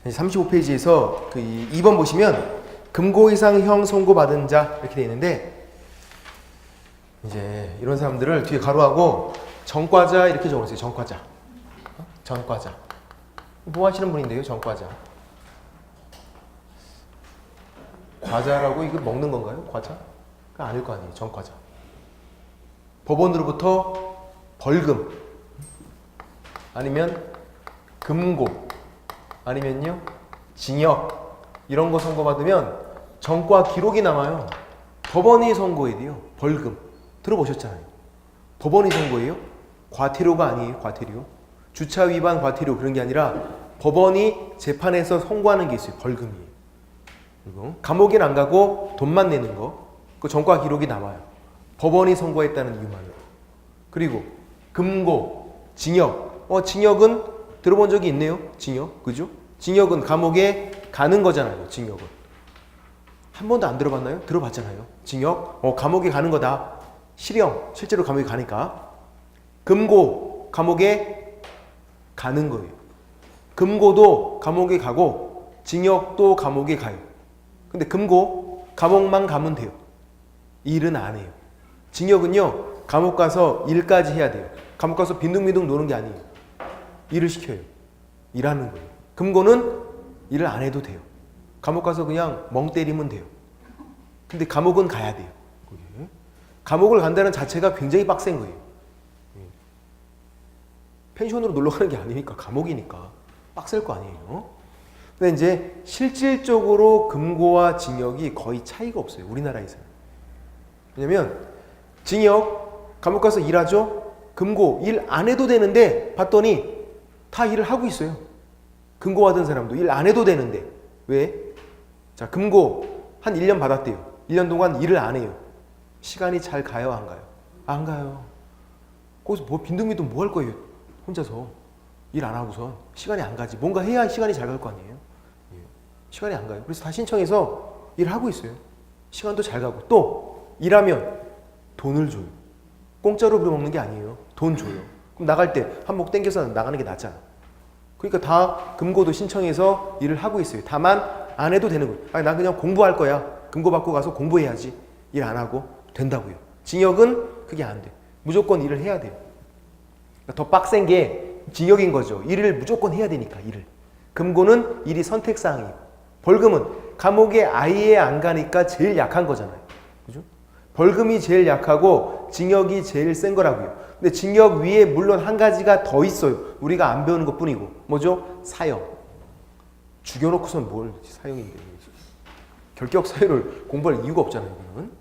35페이지에서 그 2번 보시면 금고 이상형 선고받은 자 이렇게 돼 있는데, 이제 이런 사람들을 뒤에 가로하고 전과자 이렇게 적어놓으세요. 전과자. 전과자. 뭐 하시는 분인데요, 전과자. 과자라고 이거 먹는 건가요? 과자? 그거 아닐 거 아니에요. 전과자. 법원으로부터 벌금, 아니면 금고, 아니면요 징역, 이런 거 선고받으면 전과 기록이 남아요. 법원이 선고해야 돼요. 벌금. 들어보셨잖아요. 법원이 선고해요. 과태료가 아니에요. 과태료. 주차 위반 과태료 그런 게 아니라 법원이 재판에서 선고하는 게 있어요. 벌금이에요. 그리고 감옥엔 안 가고 돈만 내는 거, 그 전과 기록이 남아요. 법원이 선고했다는 이유만으로. 그리고 금고, 징역. 징역은 들어본 적이 있네요. 징역, 그죠? 징역은 감옥에 가는 거잖아요. 징역은 한 번도 안 들어봤나요? 들어봤잖아요. 징역, 감옥에 가는 거다. 실형, 실제로 감옥에 가니까. 금고, 감옥에 가는 거예요. 금고도 감옥에 가고 징역도 감옥에 가요. 근데 금고, 감옥만 가면 돼요. 일은 안 해요. 징역은요, 감옥 가서 일까지 해야 돼요. 감옥 가서 빈둥빈둥 노는 게 아니에요. 일을 시켜요. 일하는 거예요. 금고는 일을 안 해도 돼요. 감옥 가서 그냥 멍 때리면 돼요. 근데 감옥은 가야 돼요. 감옥을 간다는 자체가 굉장히 빡센 거예요. 펜션으로 놀러 가는 게 아니니까, 감옥이니까 빡셀 거 아니에요. 근데 이제 실질적으로 금고와 징역이 거의 차이가 없어요. 우리나라에서는. 왜냐면 징역, 감옥 가서 일하죠. 금고, 일 안 해도 되는데 봤더니 다 일을 하고 있어요. 금고 받은 사람도 일 안 해도 되는데. 왜? 자, 금고 한 1년 받았대요. 1년 동안 일을 안 해요. 시간이 잘 가요, 안 가요? 안 가요. 거기서 뭐 빈둥빈둥 뭐 할 거예요? 혼자서 일 안 하고선 시간이 안 가지. 뭔가 해야 시간이 잘 갈 거 아니에요? 시간이 안 가요. 그래서 다 신청해서 일을 하고 있어요. 시간도 잘 가고. 또 일하면 돈을 줘요. 공짜로 부려먹는 게 아니에요. 돈 줘요. 그럼 나갈 때 한몫 땡겨서 나가는 게 낫잖아. 그러니까 다 금고도 신청해서 일을 하고 있어요. 다만 안 해도 되는 거예요. 아니, 난 그냥 공부할 거야. 금고 받고 가서 공부해야지. 일 안 하고 된다고요. 징역은 그게 안 돼. 무조건 일을 해야 돼요. 그러니까 더 빡센 게 징역인 거죠. 일을 무조건 해야 되니까, 일을. 금고는 일이 선택사항이고, 벌금은 감옥에 아예 안 가니까 제일 약한 거잖아요. 그죠? 벌금이 제일 약하고 징역이 제일 센 거라고요. 근데 징역 위에 물론 한 가지가 더 있어요. 우리가 안 배우는 것 뿐이고. 뭐죠? 사형. 죽여놓고선 뭘 사형인데. 결격 사유를 공부할 이유가 없잖아요. 이거는.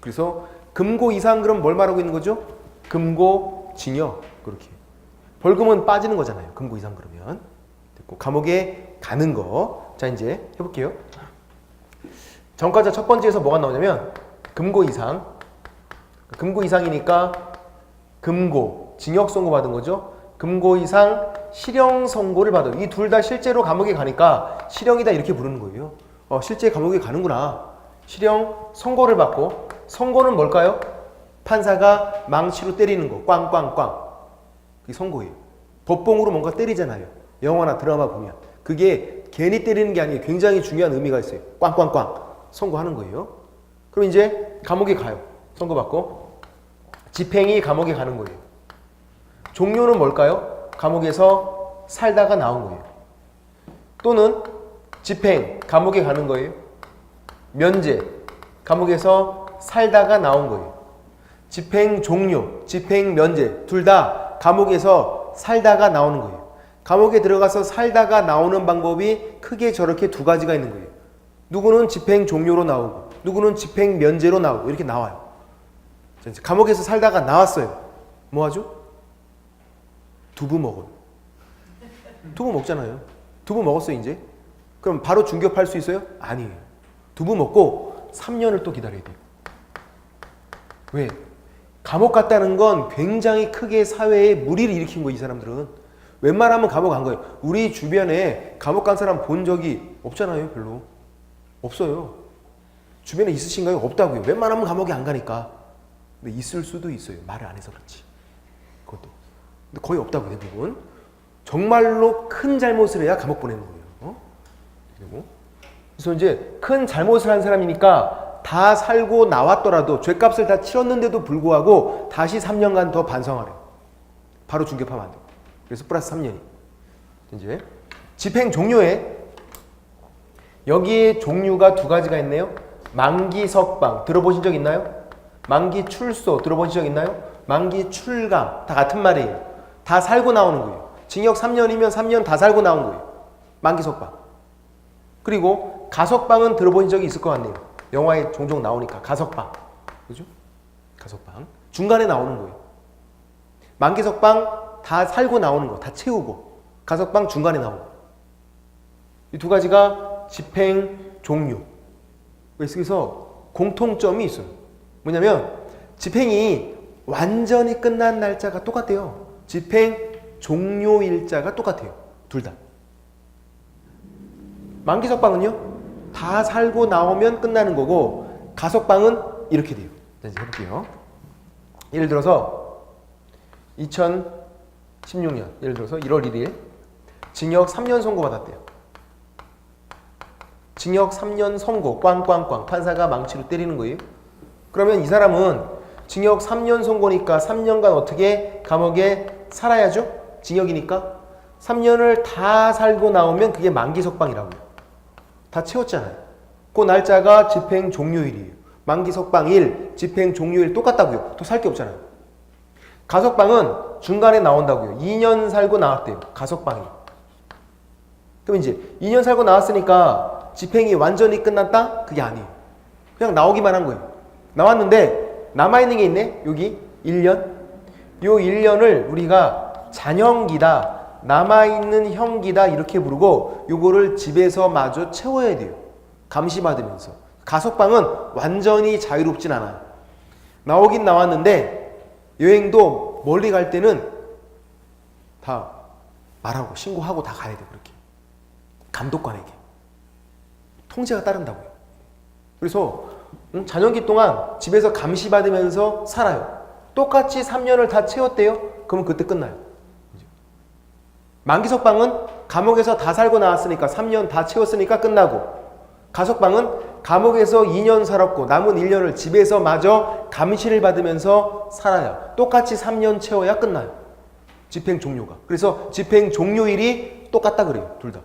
그래서 금고 이상 그럼 뭘 말하고 있는 거죠? 금고, 징역. 그렇게. 벌금은 빠지는 거잖아요. 금고 이상 그러면. 됐고, 감옥에 가는 거. 자, 이제 해볼게요. 전과자 첫 번째에서 뭐가 나오냐면 금고 이상. 금고 이상이니까 금고, 징역 선고 받은 거죠. 금고 이상 실형 선고를 받아요. 이 둘 다 실제로 감옥에 가니까 실형이다 이렇게 부르는 거예요. 실제 감옥에 가는구나. 실형 선고를 받고, 선고는 뭘까요? 판사가 망치로 때리는 거. 꽝꽝꽝. 그게 선고예요. 법봉으로 뭔가 때리잖아요. 영화나 드라마 보면. 그게 괜히 때리는 게 아니에요. 굉장히 중요한 의미가 있어요. 꽝꽝꽝. 선고하는 거예요. 그럼 이제 감옥에 가요. 선고받고. 집행이 감옥에 가는 거예요. 종료는 뭘까요? 감옥에서 살다가 나온 거예요. 또는 집행, 감옥에 가는 거예요. 면제, 감옥에서 살다가 나온 거예요. 집행 종료, 집행 면제, 둘 다 감옥에서 살다가 나오는 거예요. 감옥에 들어가서 살다가 나오는 방법이 크게 저렇게 두 가지가 있는 거예요. 누구는 집행 종료로 나오고, 누구는 집행 면제로 나오고, 이렇게 나와요. 감옥에서 살다가 나왔어요. 뭐 하죠? 두부 먹어요. 두부 먹잖아요. 두부 먹었어요, 이제. 그럼 바로 중개업할 수 있어요? 아니에요. 두부 먹고 3년을 또 기다려야 돼요. 왜? 감옥 갔다는 건 굉장히 크게 사회에 무리를 일으킨 거예요, 이 사람들은. 웬만하면 감옥 간 거예요. 우리 주변에 감옥 간 사람 본 적이 없잖아요, 별로. 없어요. 주변에 있으신가요? 없다고요. 웬만하면 감옥에 안 가니까. 근데 있을 수도 있어요. 말을 안 해서 그렇지. 그것도. 근데 거의 없다고, 대부분. 정말로 큰 잘못을 해야 감옥 보내는 거예요. 되고. 그래서 이제 큰 잘못을 한 사람이니까 다 살고 나왔더라도 죄값을 다 치렀는데도 불구하고 다시 3년간 더 반성하래. 바로 중개하면 안 되고. 그래서 플러스 3년이. 이제 집행 종료에 여기에 종류가 두 가지가 있네요. 만기 석방 들어보신 적 있나요? 만기 출소 들어보신 적 있나요? 만기 출감 다 같은 말이에요. 다 살고 나오는 거예요. 징역 3년이면 3년 다 살고 나온 거예요. 만기 석방. 그리고 가석방은 들어보신 적이 있을 것 같네요. 영화에 종종 나오니까 가석방. 그죠? 가석방. 중간에 나오는 거예요. 만기 석방 다 살고 나오는 거, 다 채우고. 가석방 중간에 나오고. 이 두 가지가 집행 종류. 그래서 공통점이 있어요. 뭐냐면 집행이 완전히 끝난 날짜가 똑같대요. 집행 종료일자가 똑같아요. 둘 다. 만기 석방은요? 다 살고 나오면 끝나는 거고 가석방은 이렇게 돼요. 자, 이제 해볼게요. 예를 들어서 2016년 예를 들어서 1월 1일 징역 3년 선고받았대요. 징역 3년 선고 꽝꽝꽝 판사가 망치로 때리는 거예요. 그러면 이 사람은 징역 3년 선고니까 3년간 어떻게 감옥에 살아야죠? 징역이니까 3년을 다 살고 나오면 그게 만기 석방이라고요. 다 채웠잖아요. 그 날짜가 집행 종료일이에요. 만기 석방일, 집행 종료일 똑같다고요. 또 살 게 없잖아요. 가석방은 중간에 나온다고요. 2년 살고 나왔대요. 가석방이. 그럼 이제 2년 살고 나왔으니까 집행이 완전히 끝났다? 그게 아니에요. 그냥 나오기만 한 거예요. 나왔는데 남아있는 게 있네. 여기 1년. 요 1년을 우리가 잔형기다. 남아있는 형기다 이렇게 부르고 요거를 집에서 마저 채워야 돼요. 감시받으면서. 가석방은 완전히 자유롭진 않아요. 나오긴 나왔는데 여행도 멀리 갈 때는 다 말하고 신고하고 다 가야 돼요. 그렇게. 감독관에게. 통제가 따른다고요. 그래서 잔형기 동안 집에서 감시받으면서 살아요. 똑같이 3년을 다 채웠대요. 그러면 그때 끝나요. 만기 석방은 감옥에서 다 살고 나왔으니까 3년 다 채웠으니까 끝나고 가석방은 감옥에서 2년 살았고 남은 1년을 집에서 마저 감시를 받으면서 살아야 똑같이 3년 채워야 끝나요. 집행 종료가. 그래서 집행 종료일이 똑같다 그래요. 둘 다.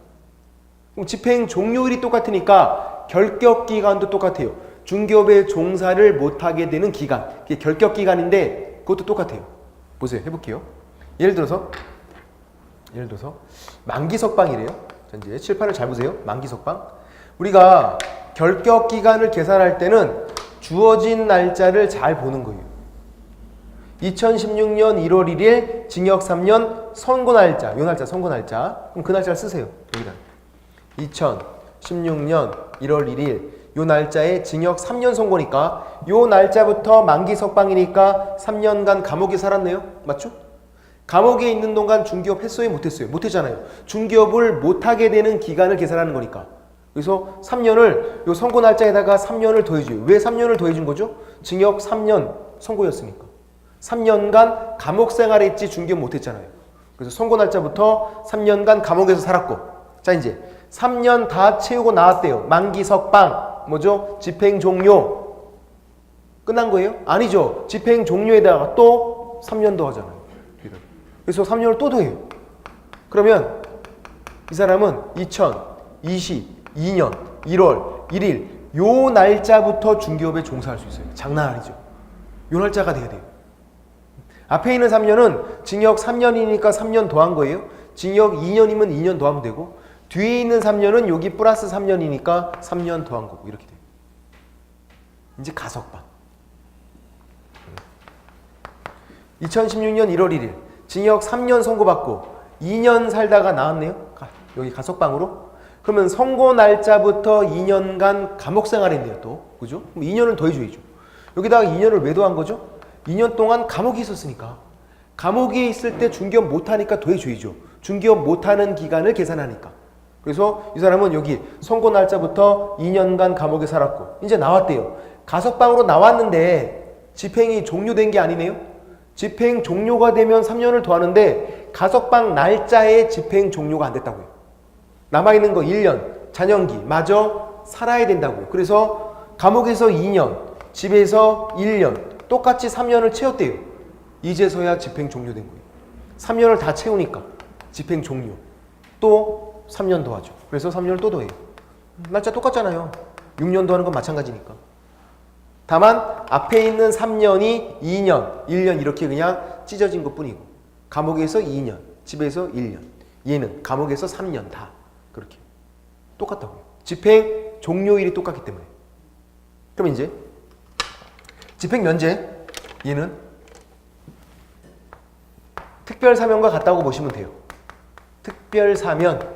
그럼 집행 종료일이 똑같으니까 결격 기간도 똑같아요. 중개업에 종사를 못하게 되는 기간. 그게 결격 기간인데 그것도 똑같아요. 보세요. 해볼게요. 예를 들어서 만기 석방이래요. 자, 이제 칠판을 잘 보세요. 만기 석방. 우리가 결격 기간을 계산할 때는 주어진 날짜를 잘 보는 거예요. 2016년 1월 1일 징역 3년 선고 날짜. 요 날짜 선고 날짜. 그럼 그 날짜를 쓰세요. 여기다. 2016년 1월 1일 요 날짜에 징역 3년 선고니까 요 날짜부터 만기 석방이니까 3년간 감옥에 살았네요. 맞죠? 감옥에 있는 동안 중개업 했어요? 못했어요? 못했잖아요. 중개업을 못하게 되는 기간을 계산하는 거니까. 그래서 3년을 요 선고 날짜에다가 3년을 더해줘요. 왜 3년을 더해준 거죠? 징역 3년 선고였으니까. 3년간 감옥 생활했지 중개업 못했잖아요. 그래서 선고 날짜부터 3년간 감옥에서 살았고 자 이제 3년 다 채우고 나왔대요. 만기 석방 뭐죠? 집행 종료 끝난 거예요? 아니죠. 집행 종료에다가 또 3년 더 하잖아요. 그래서 3년을 또 더해요. 그러면 이 사람은 2022년 1월 1일 요 날짜부터 중개업에 종사할 수 있어요. 장난 아니죠. 요 날짜가 돼야 돼요. 앞에 있는 3년은 징역 3년이니까 3년 더한 거예요. 징역 2년이면 2년 더하면 되고 뒤에 있는 3년은 여기 플러스 3년이니까 3년 더한 거고 이렇게 돼요. 이제 가석방. 2016년 1월 1일 징역 3년 선고받고 2년 살다가 나왔네요. 여기 가석방으로. 그러면 선고 날짜부터 2년간 감옥 생활했네요. 또. 그죠? 그럼 2년을 더해줘야죠. 여기다가 2년을 왜 더한 거죠? 2년 동안 감옥에 있었으니까. 감옥에 있을 때 중개업 못하니까 더해줘야죠. 중개업 못하는 기간을 계산하니까. 그래서 이 사람은 여기 선고 날짜부터 2년간 감옥에 살았고 이제 나왔대요. 가석방으로 나왔는데 집행이 종료된 게 아니네요. 집행 종료가 되면 3년을 더하는데 가석방 날짜에 집행 종료가 안 됐다고요. 남아있는 거 1년. 잔영기 마저 살아야 된다고요. 그래서 감옥에서 2년, 집에서 1년, 똑같이 3년을 채웠대요. 이제서야 집행 종료된 거예요. 3년을 다 채우니까 집행 종료. 또 3년 더 하죠. 그래서 3년을 또 더해요. 날짜 똑같잖아요. 6년 더 하는 건 마찬가지니까. 다만 앞에 있는 3년이 2년, 1년 이렇게 그냥 찢어진 것 뿐이고 감옥에서 2년, 집에서 1년. 얘는 감옥에서 3년 다 그렇게 똑같다고요. 집행 종료일이 똑같기 때문에. 그럼 이제 집행 면제 얘는 특별사면과 같다고 보시면 돼요. 특별사면,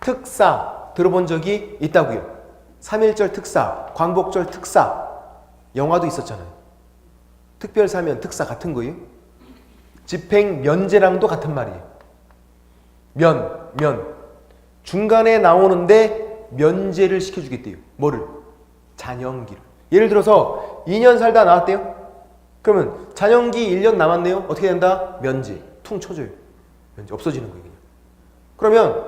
특사 들어본 적이 있다고요. 3.1절 특사, 광복절 특사 영화도 있었잖아요. 특별사면, 특사 같은 거예요. 집행 면제랑도 같은 말이에요. 면 중간에 나오는데 면제를 시켜주겠대요. 뭐를? 잔영기를. 예를 들어서 2년 살다 나왔대요. 그러면 잔영기 1년 남았네요. 어떻게 된다? 면제. 퉁 쳐줘요. 면제 없어지는 거예요. 그냥. 그러면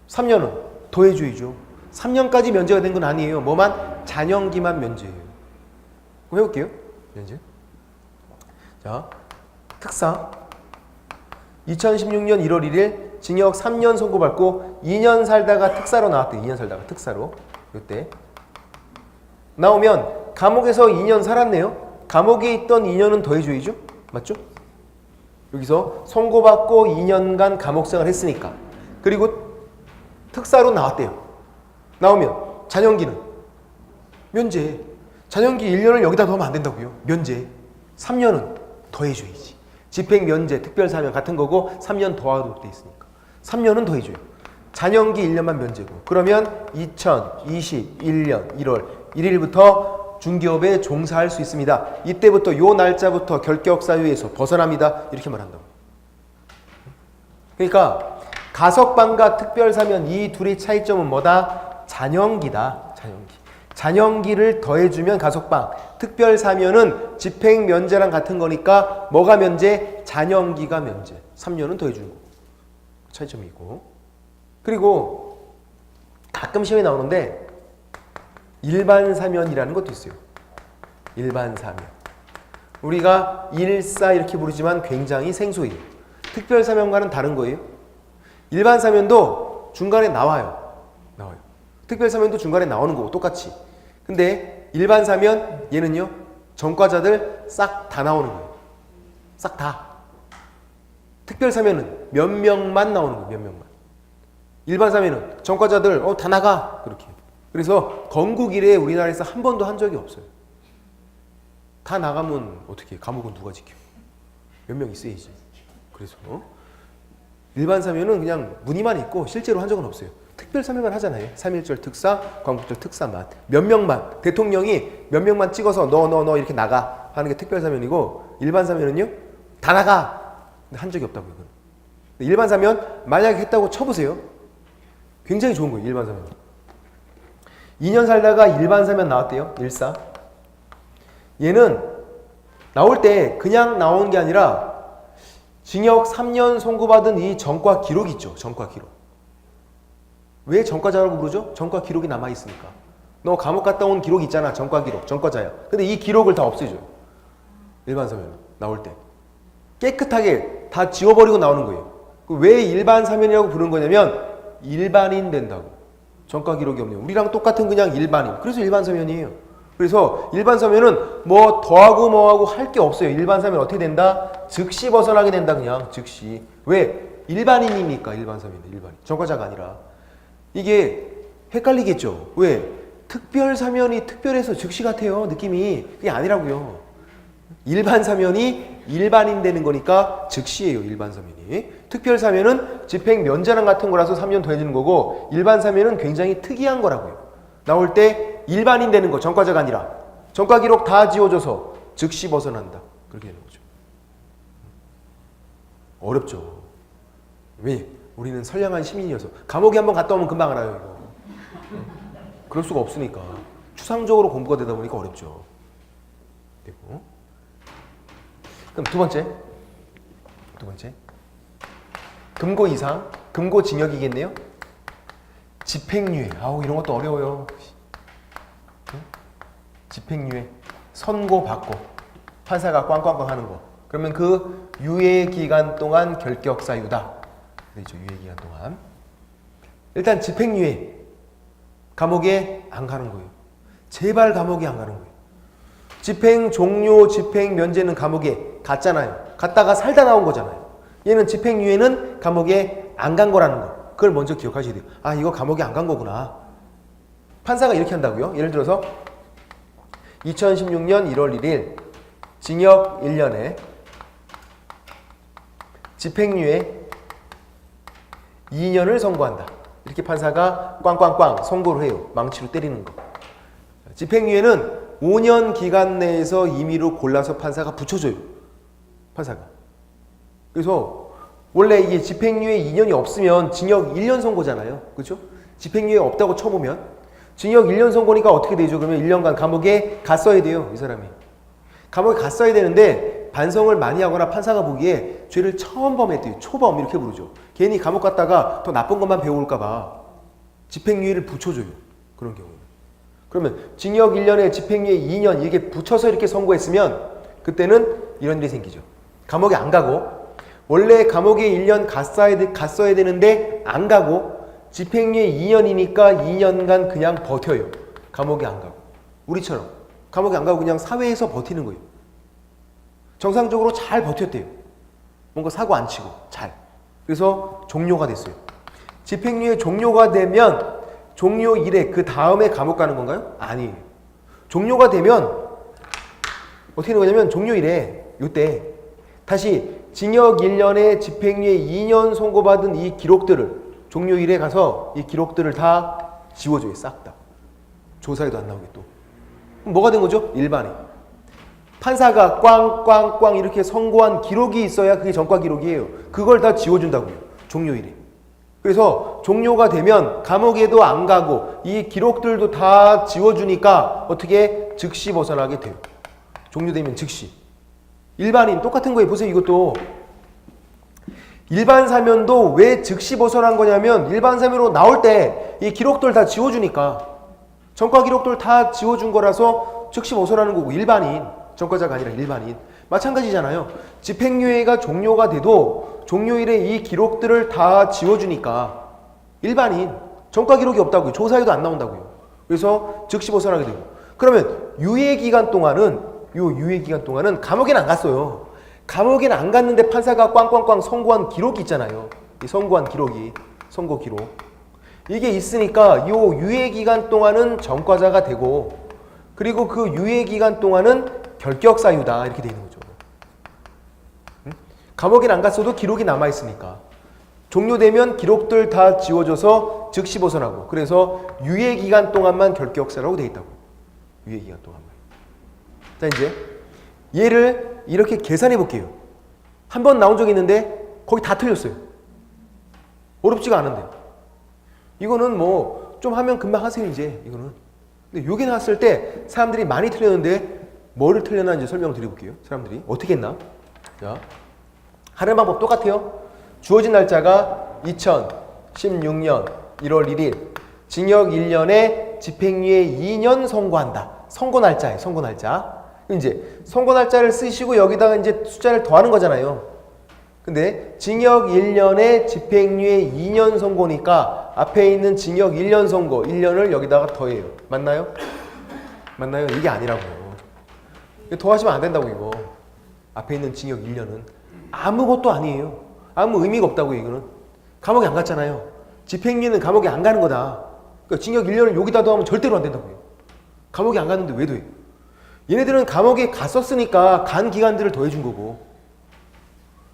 3년은 더해줘야죠. 3년까지 면제가 된 건 아니에요. 뭐만? 잔영기만 면제예요. 그럼 해볼게요. 면제. 자, 특사. 2016년 1월 1일 징역 3년 선고받고 2년 살다가 특사로 나왔대요. 2년 살다가 특사로. 이때 나오면 감옥에서 2년 살았네요. 감옥에 있던 2년은 더해줘야죠. 맞죠? 여기서 선고받고 2년간 감옥생활 했으니까. 그리고 특사로 나왔대요. 나오면 잔영기는 면제. 잔영기 1년을 여기다 넣으면 안 된다고요. 면제. 3년은 더해줘야지. 집행 면제, 특별사면 같은 거고 3년 더하도록 돼 있으니까. 3년은 더해줘요. 잔영기 1년만 면제고. 그러면 2021년 1월 1일부터 중기업에 종사할 수 있습니다. 이때부터 요 날짜부터 결격사유에서 벗어납니다. 이렇게 말한다고. 그러니까 가석방과 특별사면 이 둘의 차이점은 뭐다? 잔영기다. 잔영기. 잔영기를 더해주면 가석방. 특별사면은 집행면제랑 같은 거니까 뭐가 면제? 잔영기가 면제. 3년은 더해주는 거. 차이점이 있고. 그리고 가끔 시험에 나오는데 일반사면이라는 것도 있어요. 일반사면. 우리가 일사 이렇게 부르지만 굉장히 생소해요. 특별사면과는 다른 거예요. 일반사면도 중간에 나와요. 특별사면도 중간에 나오는 거고 똑같이. 근데 일반사면 얘는요. 전과자들 싹 다 나오는 거예요. 싹 다. 특별사면은 몇 명만 나오는 거예요. 몇 명만. 일반사면은 전과자들 다 나가. 그렇게. 그래서 건국 이래 우리나라에서 한 번도 한 적이 없어요. 다 나가면 어떻게 감옥은 누가 지켜? 몇 명 있어야지. 그래서 일반사면은 그냥 문의만 있고 실제로 한 적은 없어요. 특별사면만 하잖아요. 3.1절 특사, 광복절 특사만. 몇 명만. 대통령이 몇 명만 찍어서 너 이렇게 나가 하는 게 특별사면이고 일반사면은요. 다 나가. 근데 한 적이 없다고요. 일반사면 만약에 했다고 쳐보세요. 굉장히 좋은 거예요. 일반사면. 2년 살다가 일반사면 나왔대요. 일사. 얘는 나올 때 그냥 나온 게 아니라 징역 3년 선고받은 이 전과 기록 있죠. 전과 기록. 왜 전과자라고 부르죠? 전과 기록이 남아있으니까. 너 감옥 갔다 온 기록 있잖아. 전과 기록. 전과자야. 근데 이 기록을 다 없애줘요. 일반사면 나올 때. 깨끗하게 다 지워버리고 나오는 거예요. 왜 일반사면이라고 부르는 거냐면 일반인 된다고. 전과 기록이 없네요. 우리랑 똑같은 그냥 일반인. 그래서 일반사면이에요. 그래서 일반사면은 뭐 더하고 뭐하고 할 게 없어요. 일반사면 어떻게 된다? 즉시 벗어나게 된다. 그냥 즉시. 왜? 일반인이니까 일반사면은 일반인. 전과자가 아니라. 이게 헷갈리겠죠. 왜? 특별사면이 특별해서 즉시 같아요. 느낌이. 그게 아니라고요. 일반사면이 일반인 되는 거니까 즉시예요. 일반사면이. 특별사면은 집행 면제랑 같은 거라서 3년 더해지는 거고 일반사면은 굉장히 특이한 거라고요. 나올 때 일반인 되는 거. 전과자가 아니라. 전과 기록 다 지워져서 즉시 벗어난다. 그렇게 되는 거죠. 어렵죠. 왜? 우리는 선량한 시민이어서. 감옥에 한번 갔다 오면 금방 알아요. 이거. 그럴 수가 없으니까. 추상적으로 공부가 되다 보니까 어렵죠. 그리고 그럼 두 번째. 금고 이상. 금고 징역이겠네요. 집행유예. 아우, 이런 것도 어려워요. 집행유예. 선고받고 판사가 꽝꽝꽝 하는 거. 그러면 그 유예 기간 동안 결격사유다. 그렇죠. 유예 기간 동안. 일단 집행유예. 감옥에 안 가는 거예요. 제발 감옥에 안 가는 거예요. 집행 종료, 집행 면제는 감옥에 갔잖아요. 갔다가 살다 나온 거잖아요. 얘는 집행유예는 감옥에 안 간 거라는 거. 그걸 먼저 기억하셔야 돼요. 아, 이거 감옥에 안 간 거구나. 판사가 이렇게 한다고요. 예를 들어서 2016년 1월 1일 징역 1년에 집행유예 2년을 선고한다. 이렇게 판사가 꽝꽝꽝 선고를 해요. 망치로 때리는 거. 집행유예는 5년 기간 내에서 임의로 골라서 판사가 붙여줘요. 판사가. 그래서 원래 이게 집행유예 2년이 없으면 징역 1년 선고잖아요. 그렇죠? 집행유예 없다고 쳐보면 징역 1년 선고니까 어떻게 되죠? 그러면 1년간 감옥에 갔어야 돼요. 이 사람이. 감옥에 갔어야 되는데 반성을 많이 하거나 판사가 보기에 죄를 처음 범했대요. 초범 이렇게 부르죠. 괜히 감옥 갔다가 더 나쁜 것만 배워올까 봐 집행유예를 붙여줘요. 그런 경우는. 그러면 징역 1년에 집행유예 2년 이렇게 붙여서 이렇게 선고했으면 그때는 이런 일이 생기죠. 감옥에 안 가고 원래 감옥에 1년 갔어야 되는데 안 가고 집행유예 2년이니까 2년간 그냥 버텨요. 감옥에 안 가고. 우리처럼 감옥에 안 가고 그냥 사회에서 버티는 거예요. 정상적으로 잘 버텼대요. 뭔가 사고 안 치고 잘. 그래서 종료가 됐어요. 집행유예 종료가 되면 종료 이래 그 다음에 감옥 가는 건가요? 아니에요. 종료가 되면 어떻게 되는 거냐면 종료 이래 요때 다시 징역 1년에 집행유예 2년 선고받은 이 기록들을 종료일에 가서 이 기록들을 다 지워줘요. 싹 다. 조사에도 안 나오게 또. 그럼 뭐가 된 거죠? 일반인. 판사가 꽝꽝꽝 이렇게 선고한 기록이 있어야 그게 전과 기록이에요. 그걸 다 지워준다고요. 종료일에. 그래서 종료가 되면 감옥에도 안 가고 이 기록들도 다 지워주니까 어떻게 즉시 벗어나게 돼요. 종료되면 즉시. 일반인 똑같은 거예요. 보세요. 이것도. 일반 사면도 왜 즉시 벗어난 거냐면 일반 사면으로 나올 때 이 기록들 다 지워주니까 전과 기록들 다 지워준 거라서 즉시 벗어나는 거고 일반인. 전과자가 아니라 일반인. 마찬가지잖아요. 집행유예가 종료가 돼도 종료일에 이 기록들을 다 지워주니까 일반인. 전과 기록이 없다고요. 조사에도 안 나온다고요. 그래서 즉시 벗어나게 되고. 그러면 유예기간 동안은 유예기간 동안은 감옥에는 안 갔어요. 감옥에는 안 갔는데 판사가 꽝꽝꽝 선고한 기록이 있잖아요. 이 선고한 기록이. 선고 기록. 이게 있으니까 요 유예기간 동안은 전과자가 되고 그리고 그 유예기간 동안은 결격사유다. 이렇게 되는 거죠. 감옥에는 안 갔어도 기록이 남아있으니까. 종료되면 기록들 다 지워져서 즉시 벗어나고 그래서 유예기간 동안만 결격사라고 되어 있다고. 유예기간 동안만. 자 이제 얘를 이렇게 계산해 볼게요. 한 번 나온 적이 있는데 거기 다 틀렸어요. 어렵지가 않은데. 이거는 뭐 좀 하면 금방 하세요 이제 이거는. 근데 요게 나왔을 때 사람들이 많이 틀렸는데 뭐를 틀렸나 이제 설명을 드려볼게요. 사람들이 어떻게 했나? 자, 하는 방법 똑같아요. 주어진 날짜가 2016년 1월 1일 징역 1년에 집행유예 2년 선고한다. 선고 날짜예요. 선고 날짜. 이제 선고 날짜를 쓰시고 여기다가 이제 숫자를 더하는 거잖아요. 근데 징역 1년에 집행유예 2년 선고니까 앞에 있는 징역 1년 선고 1년을 여기다가 더해요. 맞나요? 맞나요? 이게 아니라고요. 더하시면 안 된다고 이거. 앞에 있는 징역 1년은 아무것도 아니에요. 아무 의미가 없다고 이거는. 감옥에 안 갔잖아요. 집행유예는 감옥에 안 가는 거다. 그러니까 징역 1년을 여기다 더하면 절대로 안 된다고요. 감옥에 안 갔는데 왜 더해? 얘네들은 감옥에 갔었으니까 간 기간들을 더해준 거고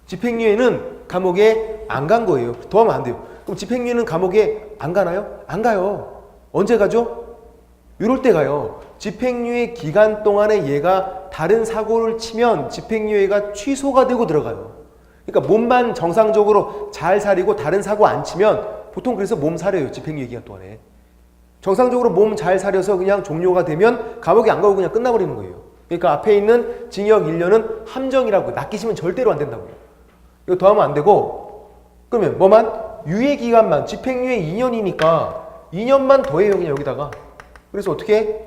집행유예는 감옥에 안 간 거예요. 더하면 안 돼요. 그럼 집행유예는 감옥에 안 가나요? 안 가요. 언제 가죠? 이럴 때 가요. 집행유예 기간 동안에 얘가 다른 사고를 치면 집행유예가 취소가 되고 들어가요. 그러니까 몸만 정상적으로 잘 사리고 다른 사고 안 치면 보통 그래서 몸 사려요. 집행유예 기간 동안에. 정상적으로 몸 잘 사려서 그냥 종료가 되면 감옥에 안 가고 그냥 끝나버리는 거예요. 그러니까 앞에 있는 징역 1년은 함정이라고. 낚이시면 절대로 안 된다고요. 이거 더하면 안 되고 그러면 뭐만? 유예기간만 집행유예 2년이니까 2년만 더해요 그냥 여기다가. 그래서 어떻게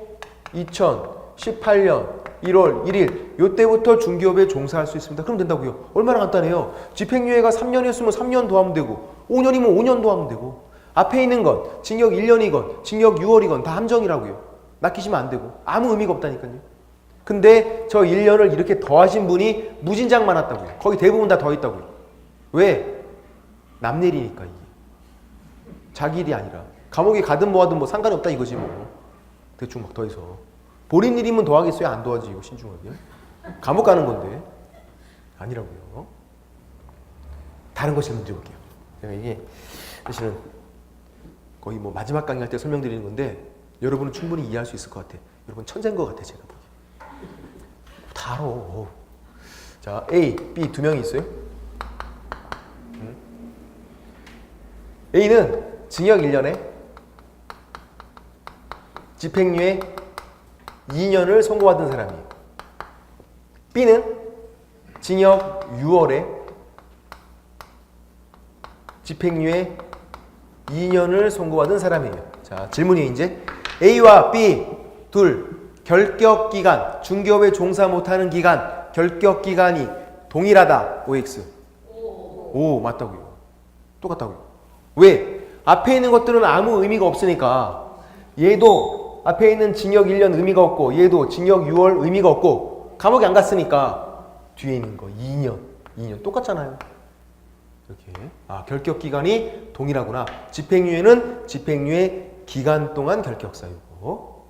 2018년 1월 1일 요때부터 중기업에 종사할 수 있습니다. 그럼 된다고요. 얼마나 간단해요. 집행유예가 3년이었으면 3년 더하면 되고 5년이면 5년 더하면 되고 앞에 있는 건 징역 1년이건 징역 6월이건 다 함정이라고요. 낚이시면 안 되고 아무 의미가 없다니까요. 근데 저 1년을 이렇게 더하신 분이 무진장 많았다고요. 거의 대부분 다 더했다고요. 왜? 남 일이니까 이게. 자기 일이 아니라. 감옥에 가든 뭐하든 뭐 상관이 없다 이거지 뭐. 대충 막 더해서. 본인 일이면 더하겠어요? 안 더하지 이거 신중하게. 감옥 가는 건데. 아니라고요. 다른 거 질문 드려볼게요. 이게 사실은 거의 뭐 마지막 강의할 때 설명드리는 건데 여러분은 충분히 이해할 수 있을 것 같아. 여러분 천재인 것 같아 제가 보기. 다 알아. 자, A, B 두 명이 있어요. A는 징역 1년에 집행유예 2년을 선고받은 사람이에요. B는 징역 6월에 집행유예 2년을 선고받은 사람이에요. 자, 질문이 이제 A와 B 둘 결격 기간, 중기업에 종사 못하는 기간, 결격 기간이 동일하다. OX. 오, 맞다고요. 똑같다고요. 왜? 앞에 있는 것들은 아무 의미가 없으니까 얘도 앞에 있는 징역 1년 의미가 없고 얘도 징역 6월 의미가 없고 감옥에 안 갔으니까 뒤에 있는 거 2년 똑같잖아요. 이렇게. 아, 결격 기간이 동일하구나. 집행유예는 집행유예 기간 동안 결격 사유고.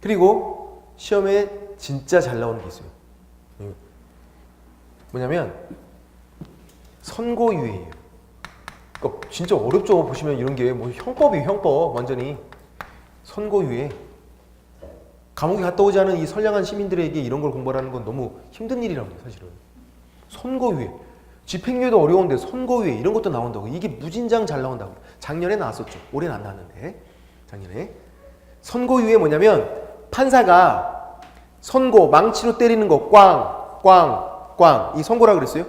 그리고 시험에 진짜 잘 나오는 게 있어요. 뭐냐면 선고유예예요. 그러니까 진짜 어렵죠. 보시면 이런 게 뭐 형법이에요. 형법 완전히. 선고유예. 감옥에 갔다 오지 않은 이 선량한 시민들에게 이런 걸 공부하는 건 너무 힘든 일이라고요. 사실은. 선고유예. 집행유예도 어려운데 선고유예 이런 것도 나온다고. 이게 무진장 잘 나온다고. 작년에 나왔었죠. 올해는 안 나왔는데. 작년에. 선고유예 뭐냐면 판사가 선고, 망치로 때리는 거 꽝 이 선고라 그랬어요.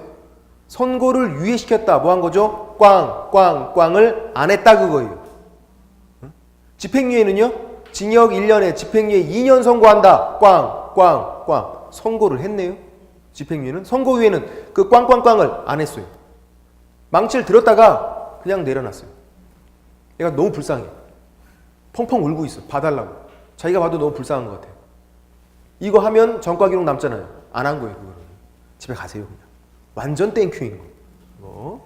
선고를 유예시켰다. 뭐 한 거죠? 꽝을 안 했다 그거예요. 집행유예는요? 징역 1년에 집행유예 2년 선고한다. 꽝 선고를 했네요. 집행유예는. 선고유예는 그 꽝을 안 했어요. 망치를 들었다가 그냥 내려놨어요. 얘가 너무 불쌍해. 펑펑 울고 있어. 봐달라고. 자기가 봐도 너무 불쌍한 것 같아요. 이거 하면 전과 기록 남잖아요. 안 한 거예요. 그거를. 집에 가세요. 그냥. 완전 땡큐인 거.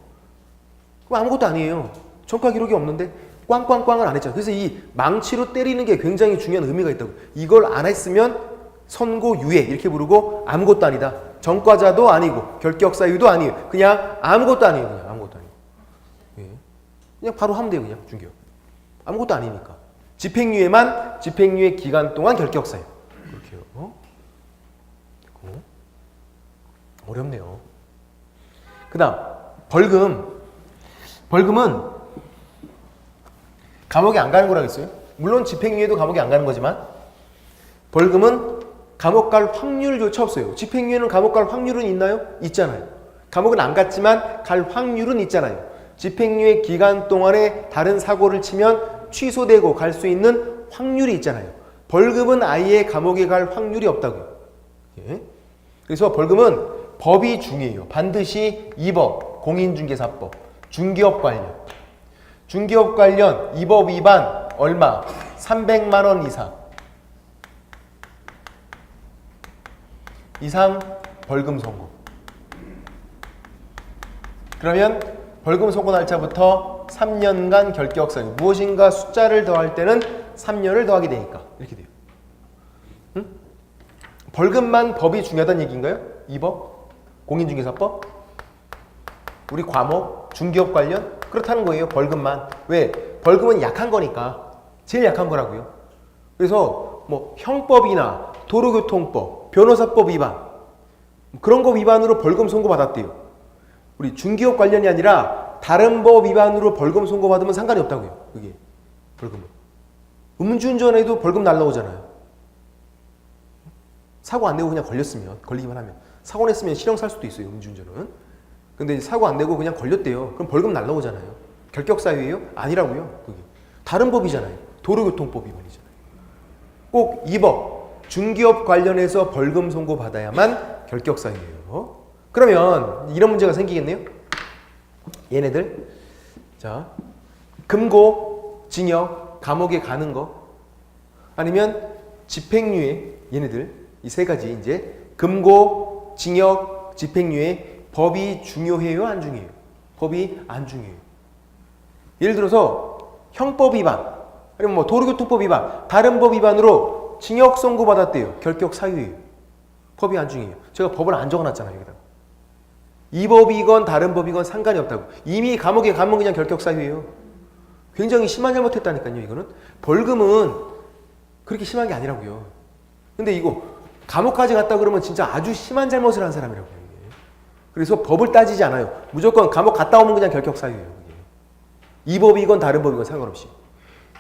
그럼 아무것도 아니에요. 전과 기록이 없는데 꽝을 안 했잖아요. 그래서 이 망치로 때리는 게 굉장히 중요한 의미가 있다고. 이걸 안 했으면 선고유예 이렇게 부르고 아무것도 아니다. 전과자도 아니고 결격사유도 아니에요. 그냥 아무것도 아니에요. 그냥 아무것도 아니에요. 예. 그냥 바로 하면 돼요. 그냥 중기업. 아무것도 아니니까. 집행유예만 집행유예 기간 동안 결격사유. 그렇게요. 어렵네요. 그 다음 벌금은 감옥에 안 가는 거라 그랬어요. 물론 집행유예도 감옥에 안 가는 거지만 벌금은 감옥 갈 확률조차 없어요. 집행유예는 감옥 갈 확률은 있나요? 있잖아요. 감옥은 안 갔지만 갈 확률은 있잖아요. 집행유예 기간 동안에 다른 사고를 치면 취소되고 갈 수 있는 확률이 있잖아요. 벌금은 아예 감옥에 갈 확률이 없다고요. 예? 그래서 벌금은 법이 중요해요. 반드시 2법, 공인중개사법, 중기업 관련. 중기업 관련 2법 위반 얼마? 300만 원 이상 벌금 선고. 그러면 벌금 선고 날짜부터 3년간 결격사유. 무엇인가 숫자를 더할 때는 3년을 더하게 되니까 이렇게 돼요. 응? 벌금만 법이 중요하다는 얘기인가요? 2법? 공인중개사법? 우리 과목? 중기업 관련? 그렇다는 거예요. 벌금만. 왜? 벌금은 약한 거니까. 제일 약한 거라고요. 그래서 뭐 형법이나 도로교통법, 변호사법 위반 그런 거 위반으로 벌금 선고받았대요. 우리 중기업 관련이 아니라 다른 법 위반으로 벌금 선고받으면 상관이 없다고요. 그게 벌금은. 음주운전에도 벌금 날라오잖아요. 사고 안 내고 그냥 걸리기만 하면. 사고 냈으면 실형 살 수도 있어요. 음주운전은. 근데 사고 안 내고 그냥 걸렸대요. 그럼 벌금 날라오잖아요. 결격사유예요? 아니라고요. 그게. 다른 법이잖아요. 도로교통법 위반이잖아요. 꼭 이 법, 중기업 관련해서 벌금 선고 받아야만 결격 사유예요. 그러면 이런 문제가 생기겠네요. 얘네들 자 금고, 징역, 감옥에 가는 거 아니면 집행유예 얘네들 이 세 가지 이제 금고, 징역, 집행유예 법이 중요해요, 안 중요해요? 법이 안 중요해요. 예를 들어서 형법 위반 아니면 뭐 도로교통법 위반 다른 법 위반으로 징역 선고 받았대요. 결격 사유예요. 법이 안 중요해요. 제가 법을 안 적어놨잖아요. 여기다가. 이 법이건 다른 법이건 상관이 없다고. 이미 감옥에 가면 그냥 결격 사유예요. 굉장히 심한 잘못했다니까요. 이거는 벌금은 그렇게 심한 게 아니라고요. 근데 이거 감옥까지 갔다 그러면 진짜 아주 심한 잘못을 한 사람이라고요. 이게. 그래서 법을 따지지 않아요. 무조건 감옥 갔다 오면 그냥 결격 사유예요. 이 법이건 다른 법이건 상관없이.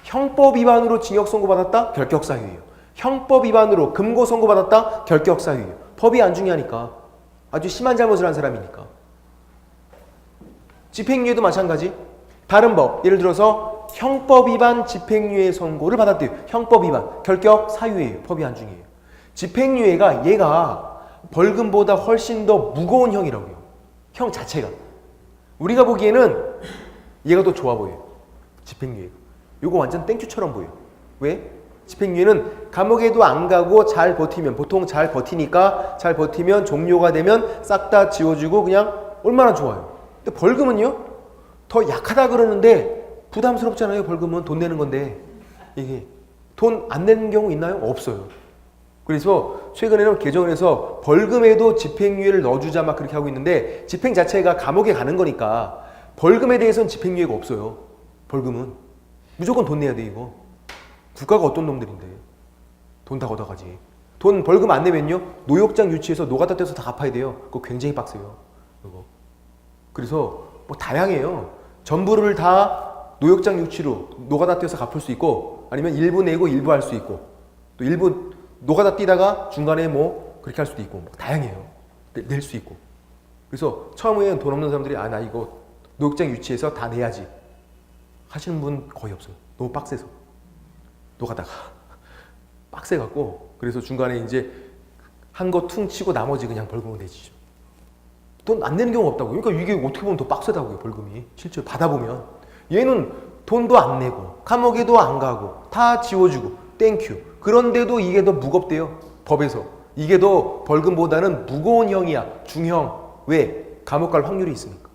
형법 위반으로 징역 선고받았다? 결격 사유예요. 형법 위반으로 금고 선고받았다? 결격 사유예요. 법이 안 중요하니까. 아주 심한 잘못을 한 사람이니까. 집행유예도 마찬가지. 다른 법, 예를 들어서 형법 위반 집행유예 선고를 받았대요. 형법 위반, 결격 사유예요. 법이 안 중요해요. 집행유예가 얘가 벌금보다 훨씬 더 무거운 형이라고요. 형 자체가. 우리가 보기에는 얘가 더 좋아 보여요. 집행유예가. 요거 완전 땡큐처럼 보여요. 왜? 집행유예는 감옥에도 안 가고 잘 버티면 보통 잘 버티니까 잘 버티면 종료가 되면 싹 다 지워주고 그냥 얼마나 좋아요. 근데 벌금은요? 더 약하다 그러는데 부담스럽잖아요. 벌금은 돈 내는 건데 이게 돈 안 내는 경우 있나요? 없어요. 그래서 최근에는 개정을 해서 벌금에도 집행유예를 넣어주자 막 그렇게 하고 있는데 집행 자체가 감옥에 가는 거니까 벌금에 대해서는 집행유예가 없어요. 벌금은 무조건 돈 내야 돼 이거. 국가가 어떤 놈들인데 돈 다 걷어가지. 돈 벌금 안 내면요 노역장 유치해서 노가다 떼서 다 갚아야 돼요. 그거 굉장히 빡세요. 그거. 그래서 뭐 다양해요. 전부를 다 노역장 유치로 노가다 떼서 갚을 수 있고 아니면 일부 내고 일부 할 수 있고 또 일부 노가다 뛰다가 중간에 뭐 그렇게 할 수도 있고 뭐 다양해요. 낼 수 있고. 그래서 처음에는 돈 없는 사람들이 아 나 이거 노역장 유치해서 다 내야지 하시는 분 거의 없어요. 너무 빡세서 노가다가 빡세갖고 그래서 중간에 이제 한 거 퉁 치고 나머지 그냥 벌금을 내지죠. 돈 안 내는 경우 없다고. 그러니까 이게 어떻게 보면 더 빡세다고요. 벌금이 실제로 받아보면 얘는 돈도 안 내고 감옥에도 안 가고 다 지워주고 땡큐. 그런데도 이게 더 무겁대요. 법에서. 이게 더 벌금보다는 무거운 형이야. 중형. 왜? 감옥 갈 확률이 있으니까.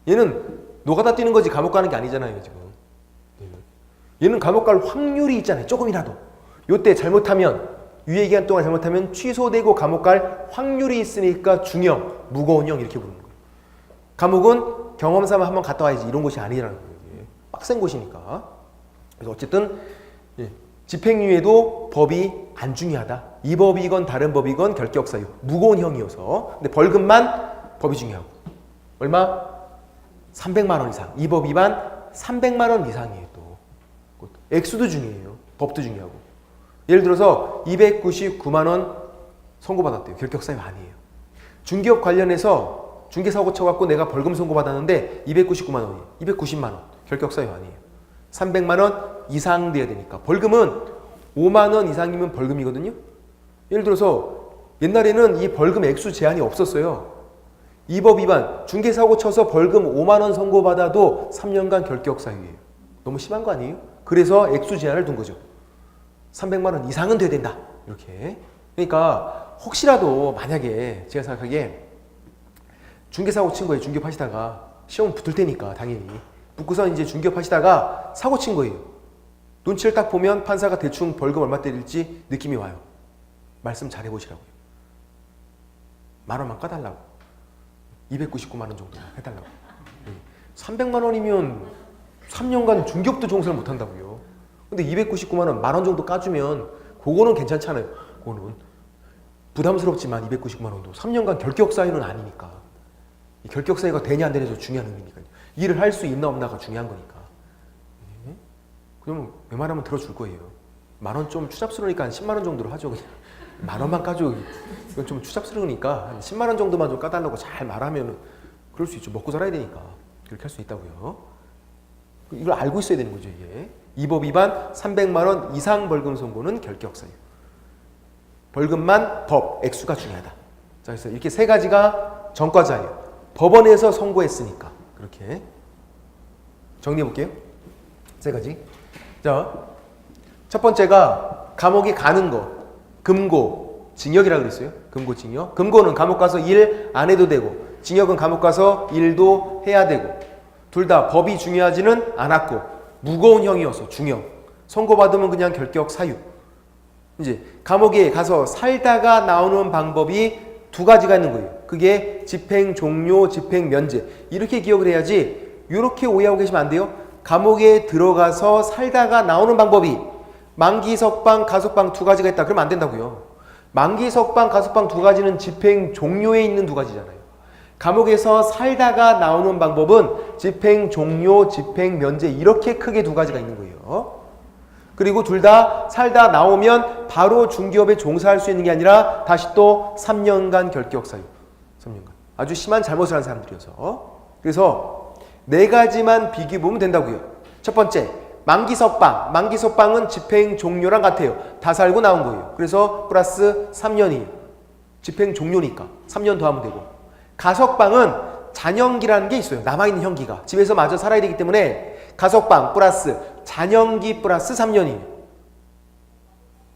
얘는 노가다 뛰는 거지 감옥 가는 게 아니잖아요. 지금. 얘는 감옥 갈 확률이 있잖아요. 조금이라도. 요때 잘못하면 유예기간 동안 잘못하면 취소되고 감옥 갈 확률이 있으니까 중형, 무거운 형 이렇게 부르는 거예요. 감옥은 경험 삼아 한번 갔다 와야지 이런 곳이 아니라는 거예요. 빡센 곳이니까. 그래서 어쨌든 집행유예도 법이 안 중요하다. 이 법이건 다른 법이건 결격 사유. 무거운 형이어서. 근데 벌금만 법이 중요하고. 얼마? 300만 원 이상. 이 법 위반 300만 원 이상이에요. 또. 액수도 중요해요. 법도 중요하고. 예를 들어서 299만 원 선고받았대요. 결격 사유 아니에요. 중기업 관련해서 중개사고 쳐갖고 내가 벌금 선고받았는데 299만 원이에요. 290만 원. 결격 사유 아니에요. 300만 원 이상 돼야 되니까. 벌금은 5만 원 이상이면 벌금이거든요. 예를 들어서 옛날에는 이 벌금 액수 제한이 없었어요. 이 법 위반 중개사고 쳐서 벌금 5만 원 선고받아도 3년간 결격 사유예요. 너무 심한 거 아니에요? 그래서 액수 제한을 둔 거죠. 300만 원 이상은 돼야 된다. 이렇게. 그러니까 혹시라도 만약에 제가 생각하기에 중개사고 친 거예요. 중개업 하시다가 시험 붙을 테니까 당연히. 붙고서 이제 중개업 하시다가 사고 친 거예요. 눈치를 딱 보면 판사가 대충 벌금 얼마 때릴지 느낌이 와요. 말씀 잘 해보시라고요. 10,000원만 까달라고. 299만 원 정도 해달라고. 300만 원이면 3년간 중개업도 종사를 못한다고요. 근데 299만 원, 10,000원 정도 까주면 그거는 괜찮잖아요. 그거는 부담스럽지만 299만 원도 3년간 결격 사유는 아니니까. 이 결격 사유가 되냐 안 되냐도 중요한 의미니까요. 일을 할 수 있나 없나가 중요한 거니까. 그러면 웬만하면 들어줄 거예요. 10,000원 좀 추잡스러우니까 한 10만 원 정도로 하죠. 그냥 10,000원만 까줘. 이건 좀 추잡스러우니까 한 10만 원 정도만 좀 까달라고 잘 말하면 그럴 수 있죠. 먹고 살아야 되니까 그렇게 할 수 있다고요. 이걸 알고 있어야 되는 거죠, 이게. 이 법 위반 300만 원 이상 벌금 선고는 결격 사유. 벌금만 법, 액수가 중요하다. 자, 그래서 이렇게 세 가지가 전과자예요. 법원에서 선고했으니까. 그렇게 정리해 볼게요. 세 가지. 자, 첫 번째가 감옥에 가는 거. 금고, 징역이라 그랬어요. 금고, 징역. 금고는 감옥 가서 일 안 해도 되고, 징역은 감옥 가서 일도 해야 되고, 둘 다 법이 중요하지는 않았고, 무거운 형이어서 중형. 선고받으면 그냥 결격 사유. 이제 감옥에 가서 살다가 나오는 방법이 두 가지가 있는 거예요. 그게 집행 종료, 집행 면제. 이렇게 기억을 해야지 이렇게 오해하고 계시면 안 돼요. 감옥에 들어가서 살다가 나오는 방법이 만기 석방, 가석방 두 가지가 있다. 그러면 안 된다고요. 만기 석방, 가석방 두 가지는 집행 종료에 있는 두 가지잖아요. 감옥에서 살다가 나오는 방법은 집행 종료, 집행 면제 이렇게 크게 두 가지가 있는 거예요. 그리고 둘 다 살다 나오면 바로 중기업에 종사할 수 있는 게 아니라 다시 또 3년간 결격 사유. 3년간. 아주 심한 잘못을 한 사람들이어서. 그래서 네 가지만 비교해 보면 된다고요. 첫 번째, 만기 석방. 만기 석방은 집행 종료랑 같아요. 다 살고 나온 거예요. 그래서 플러스 3년이에요. 집행 종료니까 3년 더 하면 되고. 가석방은 잔형기라는 게 있어요. 남아있는 형기가. 집에서 마저 살아야 되기 때문에 가석방 플러스 잔형기 플러스 3년이에요.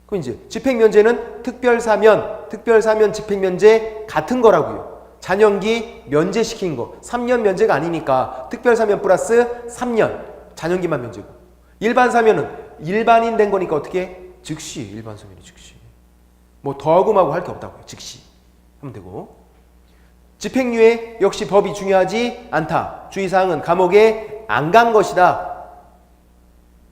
그럼 이제 집행면제는 특별사면, 집행면제 같은 거라고요. 잔형기 면제시킨 거. 3년 면제가 아니니까 특별사면 플러스 3년. 잔형기만 면제고. 일반사면은 일반인 된 거니까 어떻게? 즉시. 일반사면이 즉시. 뭐 더하고 마고 할 게 없다고요. 즉시. 하면 되고. 집행유예 역시 법이 중요하지 않다. 주의사항은 감옥에 안 간 것이다.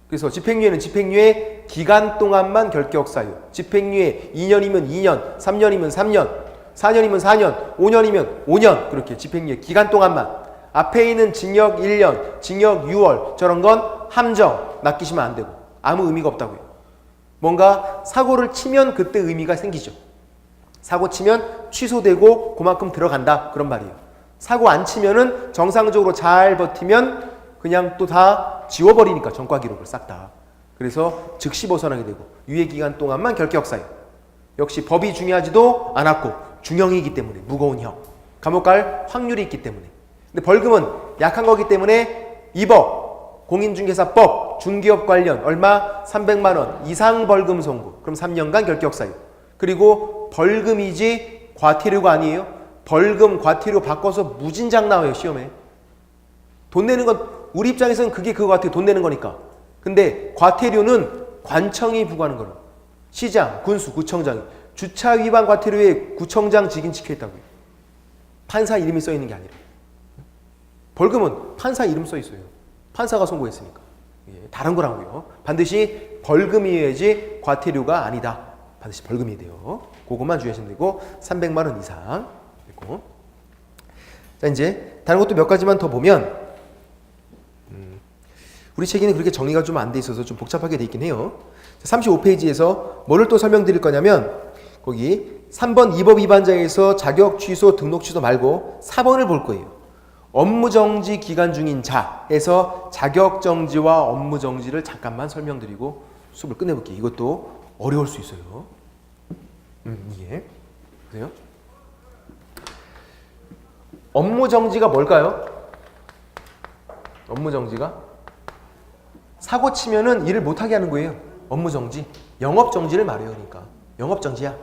그래서 집행유예는 집행유예 기간 동안만 결격 사유. 집행유예 2년이면 2년, 3년이면 3년, 4년이면 4년, 5년이면 5년. 그렇게 집행유예 기간 동안만. 앞에 있는 징역 1년, 징역 6월 저런 건 함정 낚이시면 안 되고 아무 의미가 없다고요. 뭔가 사고를 치면 그때 의미가 생기죠. 사고 치면 취소되고 그만큼 들어간다. 그런 말이에요. 사고 안 치면은 정상적으로 잘 버티면 그냥 또 다 지워버리니까 전과 기록을 싹 다. 그래서 즉시 벗어나게 되고 유예기간 동안만 결격사유. 역시 법이 중요하지도 않았고 중형이기 때문에 무거운 형. 감옥 갈 확률이 있기 때문에. 근데 벌금은 약한 거기 때문에 이 법, 공인중개사법, 중기업 관련 얼마? 300만 원 이상 벌금 선고. 그럼 3년간 결격사유. 그리고 벌금이지 과태료가 아니에요. 벌금, 과태료 바꿔서 무진장 나와요, 시험에. 돈 내는 건 우리 입장에서는 그게 그거 같아요. 돈 내는 거니까. 근데 과태료는 관청이 부과하는 거예요. 시장, 군수, 구청장이. 주차 위반 과태료에 구청장 직인 찍혀있다고요. 판사 이름이 써있는 게 아니라. 벌금은 판사 이름 써있어요. 판사가 선고했으니까. 예, 다른 거라고요. 반드시 벌금이어야지 과태료가 아니다. 반드시 벌금이 돼요. 그것만 주의하시면 되고 300만 원 이상. 그리고 자, 이제 다른 것도 몇 가지만 더 보면 우리 책에는 그렇게 정리가 좀 안 돼 있어서 좀 복잡하게 돼 있긴 해요. 35페이지에서 뭐를 또 설명드릴 거냐면 거기 3번 이 법 위반자에서 자격 취소, 등록 취소 말고 4번을 볼 거예요. 업무정지 기간 중인 자에서 자격정지와 업무정지를 잠깐만 설명드리고 수업을 끝내볼게요. 이것도 어려울 수 있어요. 이해. 보세요. 업무정지가 뭘까요? 업무정지가 사고 치면은 일을 못하게 하는 거예요. 업무정지. 영업정지를 말해요. 그러니까 영업정지야.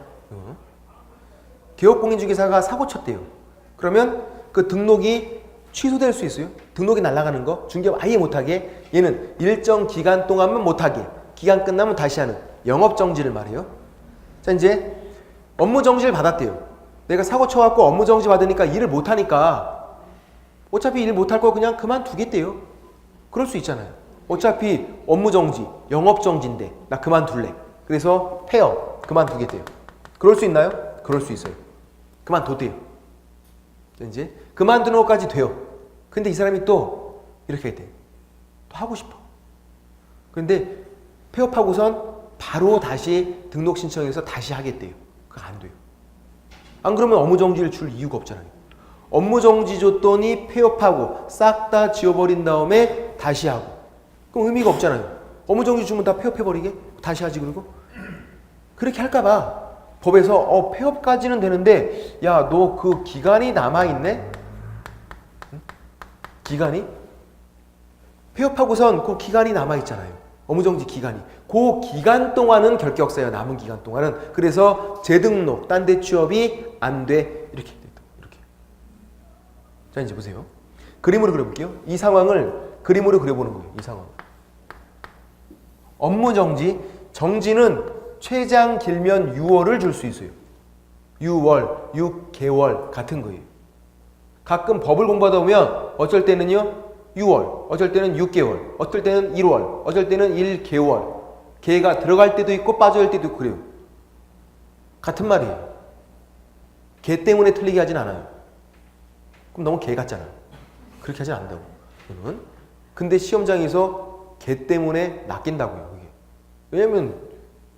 개업공인중개사가 사고 쳤대요. 그러면 그 등록이 취소될 수 있어요. 등록이 날아가는 거. 중개업 아예 못하게. 얘는 일정 기간 동안만 못하게. 기간 끝나면 다시 하는 영업정지를 말해요. 자, 이제 업무정지를 받았대요. 내가 사고 쳐갖고 업무정지 받으니까 일을 못하니까 어차피 일 못할 거 그냥 그만두겠대요. 그럴 수 있잖아요. 어차피 업무정지, 영업정지인데 나 그만둘래. 그래서 폐업, 그만두겠대요. 그럴 수 있나요? 그럴 수 있어요. 그만둬대요. 이제 그만두는 것까지 돼요. 근데 이 사람이 또 이렇게 돼. 또 하고 싶어. 그런데 폐업하고선 바로 다시 등록 신청해서 다시 하겠대요. 그거 안 돼요. 안 그러면 업무정지를 줄 이유가 없잖아요. 업무정지 줬더니 폐업하고 싹 다 지워버린 다음에 다시 하고 그럼 의미가 없잖아요. 업무정지 주면 다 폐업해버리게? 다시 하지 그리고? 그렇게 할까봐 법에서 폐업까지는 되는데 야, 너 그 기간이 남아있네? 응? 기간이? 폐업하고선 그 기간이 남아있잖아요. 업무정지 기간이. 그 기간 동안은 결격사유야. 남은 기간 동안은. 그래서 재등록, 딴 데 취업이 안 돼. 이렇게. 자, 이제 보세요. 그림으로 그려볼게요. 이 상황을 그림으로 그려보는 거예요. 이 상황. 업무정지. 정지는 최장 길면 6월을 줄 수 있어요. 6월, 6개월 같은 거예요. 가끔 법을 공부하다 보면 어쩔 때는요 6월, 어쩔 때는 6개월, 어쩔 때는 1월, 어쩔 때는 1개월. 개가 들어갈 때도 있고 빠져갈 때도 있고 그래요. 같은 말이에요. 개 때문에 틀리게 하진 않아요. 그럼 너무 개 같잖아. 그렇게 하진 않는다고. 그러면. 근데 시험장에서 개 때문에 낚인다고요. 그게. 왜냐면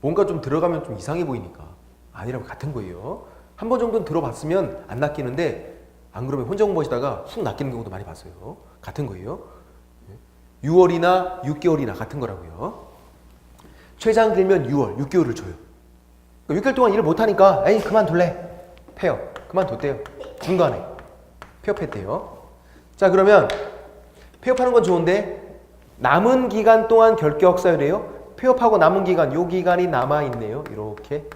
뭔가 좀 들어가면 좀 이상해 보이니까. 아니라고 같은 거예요. 한 번 정도는 들어봤으면 안 낚이는데 안 그러면 혼자 공부하시다가 훅 낚이는 경우도 많이 봤어요. 같은 거예요. 6월이나 6개월이나 같은 거라고요. 최장 길면 6월, 6개월을 줘요. 6개월 동안 일을 못하니까 에이 그만둘래. 폐업. 그만뒀대요. 중간에. 폐업했대요. 자, 그러면 폐업하는 건 좋은데 남은 기간 동안 결격사유래요. 폐업하고 남은 기간, 요 기간이 남아있네요. 이렇게.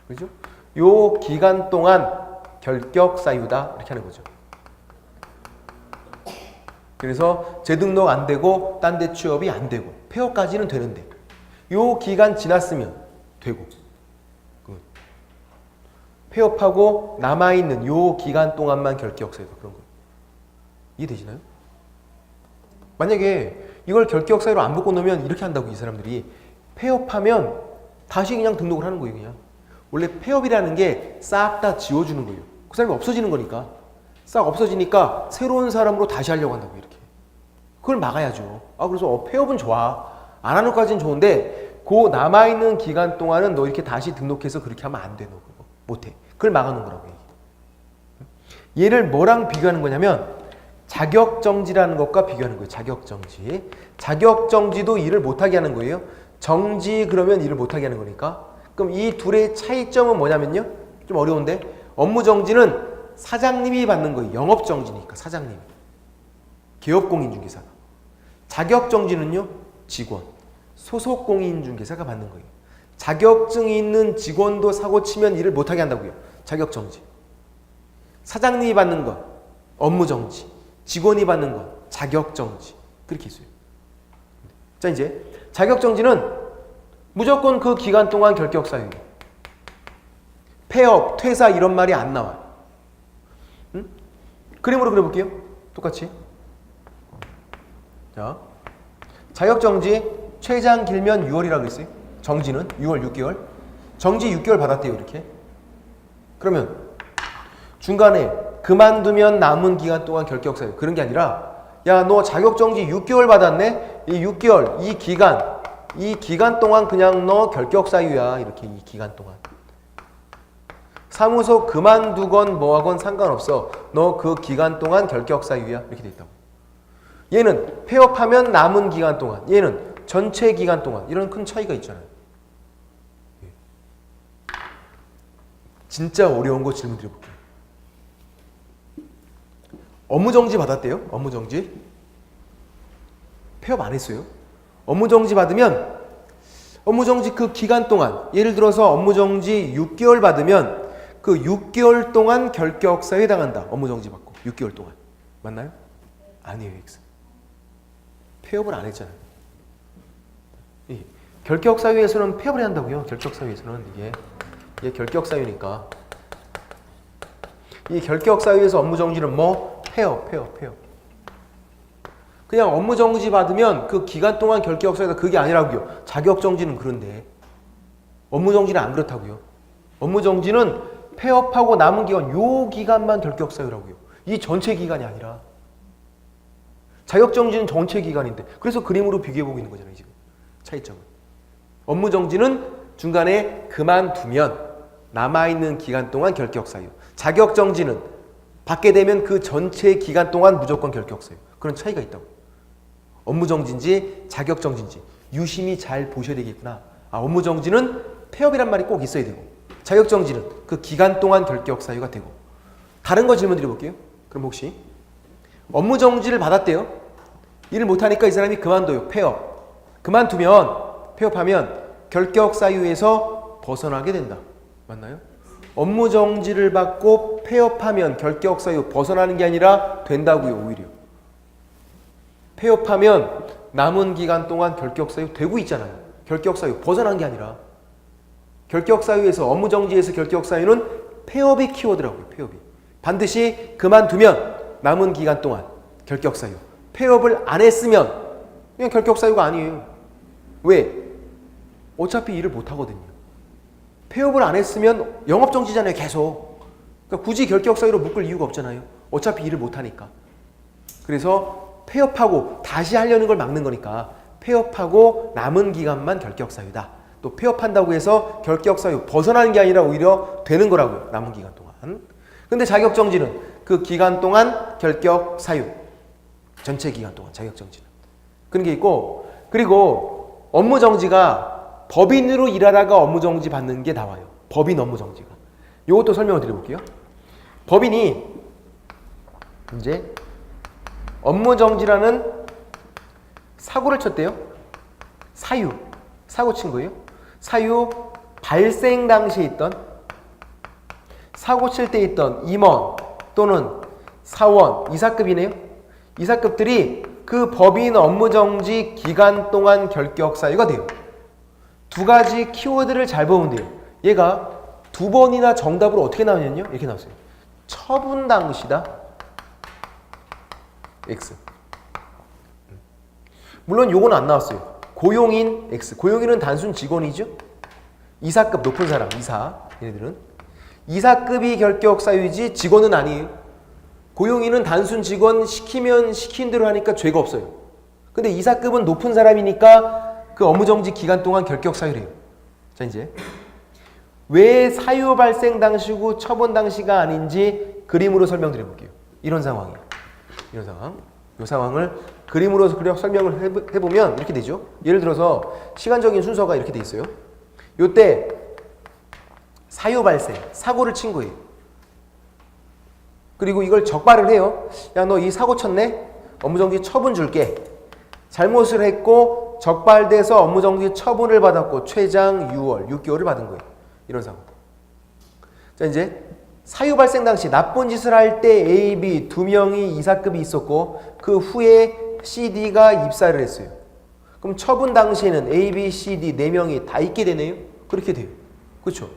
그죠? 요 기간 동안 결격사유다. 이렇게 하는 거죠. 그래서 재등록 안 되고 딴 데 취업이 안 되고 폐업까지는 되는데 요 기간 지났으면 되고 폐업하고 남아있는 요 기간 동안만 결격사유다. 그런 거예요. 이해되시나요? 만약에 이걸 결격사유로 안 붙고 놓으면 이렇게 한다고 이 사람들이 폐업하면 다시 그냥 등록을 하는 거예요. 그냥 원래 폐업이라는 게 싹 다 지워주는 거예요. 그 사람이 없어지는 거니까 싹 없어지니까 새로운 사람으로 다시 하려고 한다고 이렇게. 그걸 막아야죠. 그래서 폐업은 좋아. 안 하는 것까지는 좋은데 그 남아있는 기간 동안은 너 이렇게 다시 등록해서 그렇게 하면 안 돼. 너 그거 못해. 그걸 막아놓은 거라고. 얘를 뭐랑 비교하는 거냐면 자격정지라는 것과 비교하는 거예요. 자격정지. 자격정지도 일을 못하게 하는 거예요. 정지 그러면 일을 못하게 하는 거니까. 그럼 이 둘의 차이점은 뭐냐면요. 좀 어려운데 업무정지는 사장님이 받는 거예요. 영업정지니까 사장님이. 기업공인중개사가. 자격정지는요. 직원. 소속공인중개사가 받는 거예요. 자격증이 있는 직원도 사고 치면 일을 못하게 한다고요. 자격정지. 사장님이 받는 것 업무정지. 직원이 받는 것 자격정지. 그렇게 있어요. 자, 이제 자격정지는 무조건 그 기간 동안 결격사유예요. 폐업, 퇴사 이런 말이 안 나와요. 응? 그림으로 그려볼게요. 똑같이. 자, 자격정지 최장 길면 6월이라고 했어요. 정지는 6월 6개월. 정지 6개월 받았대요. 이렇게. 그러면 중간에 그만두면 남은 기간 동안 결격사유. 그런 게 아니라 야, 너 자격정지 6개월 받았네? 이 6개월, 이 기간 동안 그냥 너 결격사유야. 이렇게 이 기간 동안. 사무소 그만두건 뭐하건 상관없어. 너 그 기간 동안 결격사유야. 이렇게 돼 있다고. 얘는 폐업하면 남은 기간 동안. 얘는 전체 기간 동안. 이런 큰 차이가 있잖아요. 진짜 어려운 거 질문 드려볼게요. 업무정지 받았대요. 업무정지. 폐업 안 했어요. 업무정지 받으면 업무정지 그 기간 동안 예를 들어서 업무정지 6개월 받으면 그 6개월 동안 결격사유에 해당한다. 업무정지 받고 6개월 동안. 맞나요? 아니에요. X. 폐업을 안 했잖아요. 결격사유에서는 폐업을 해야 한다고요. 결격사유에서는 이게 결격사유니까. 이 결격사유에서 업무정지는 뭐? 폐업. 그냥 업무정지 받으면 그 기간 동안 결격사유다. 그게 아니라고요. 자격정지는 그런데 업무정지는 안 그렇다고요. 업무정지는 폐업하고 남은 기간 요 기간만 결격사유라고요. 이 전체 기간이 아니라. 자격정지는 전체 기간인데 그래서 그림으로 비교해보고 있는 거잖아요. 지금 차이점은. 업무정지는 중간에 그만두면 남아있는 기간 동안 결격사유. 자격정지는 받게 되면 그 전체 기간 동안 무조건 결격사유. 그런 차이가 있다고. 업무정지인지 자격정지인지 유심히 잘 보셔야 되겠구나. 업무정지는 폐업이란 말이 꼭 있어야 되고, 자격정지는 그 기간 동안 결격 사유가 되고. 다른 거 질문 드려볼게요. 그럼 혹시 업무정지를 받았대요. 일을 못하니까 이 사람이 그만둬요. 폐업. 그만두면, 폐업하면 결격 사유에서 벗어나게 된다. 맞나요? 업무정지를 받고 폐업하면 결격 사유 벗어나는 게 아니라 된다고요. 오히려 폐업하면 남은 기간 동안 결격 사유 되고 있잖아요. 결격 사유 벗어난 게 아니라, 결격 사유에서, 업무정지에서 결격 사유는 폐업이 키워드라고요. 폐업이 반드시 그만두면 남은 기간 동안 결격 사유, 폐업을 안 했으면 그냥 결격 사유가 아니에요. 왜? 어차피 일을 못 하거든요. 폐업을 안 했으면 영업정지잖아요. 계속. 그러니까 굳이 결격 사유로 묶을 이유가 없잖아요. 어차피 일을 못 하니까. 그래서 폐업하고 다시 하려는 걸 막는 거니까 폐업하고 남은 기간만 결격 사유다. 또 폐업한다고 해서 결격 사유 벗어나는 게 아니라 오히려 되는 거라고요. 남은 기간 동안. 근데 자격정지는 그 기간 동안 결격 사유, 전체 기간 동안 자격정지는 그런 게 있고, 그리고 업무정지가 법인으로 일하다가 업무정지 받는 게 나와요. 법인 업무정지가. 이것도 설명을 드려볼게요. 법인이 이제 업무정지라는 사고를 쳤대요. 사고 친 거예요. 사유 발생 당시에 있던, 사고 칠 때 있던 임원 또는 사원, 이사급이네요. 이사급들이 그 법인 업무정지 기간 동안 결격 사유가 돼요. 두 가지 키워드를 잘 보면 돼요. 얘가 두 번이나 정답으로 어떻게 나오냐면요. 이렇게 나왔어요. 처분 당시다. X. 물론 요건 안 나왔어요. 고용인 X. 고용인은 단순 직원이죠. 이사급 높은 사람, 이사. 얘네들은 이사급이 결격 사유이지 직원은 아니에요. 고용인은 단순 직원, 시키면 시킨 대로 하니까 죄가 없어요. 근데 이사급은 높은 사람이니까 그 업무정지 기간 동안 결격 사유래요. 자, 이제 왜 사유 발생 당시고 처분 당시가 아닌지 그림으로 설명드려 볼게요. 이런 상황이에요. 이런 상황. 이 상황을 그림으로 설명을 해보면 이렇게 되죠. 예를 들어서 시간적인 순서가 이렇게 돼 있어요. 요때 사유 발생, 사고를 친 거예요. 그리고 이걸 적발을 해요. 야, 너 이 사고 쳤네? 업무정지 처분 줄게. 잘못을 했고 적발돼서 업무정지 처분을 받았고 최장 6개월을 받은 거예요. 이런 상황. 자, 이제 사유 발생 당시 나쁜 짓을 할 때 A, B 두 명이 이사급이 있었고 그 후에 C, D가 입사를 했어요. 그럼 처분 당시에는 A, B, C, D 네 명이 다 있게 되네요. 그렇게 돼요. 그렇죠?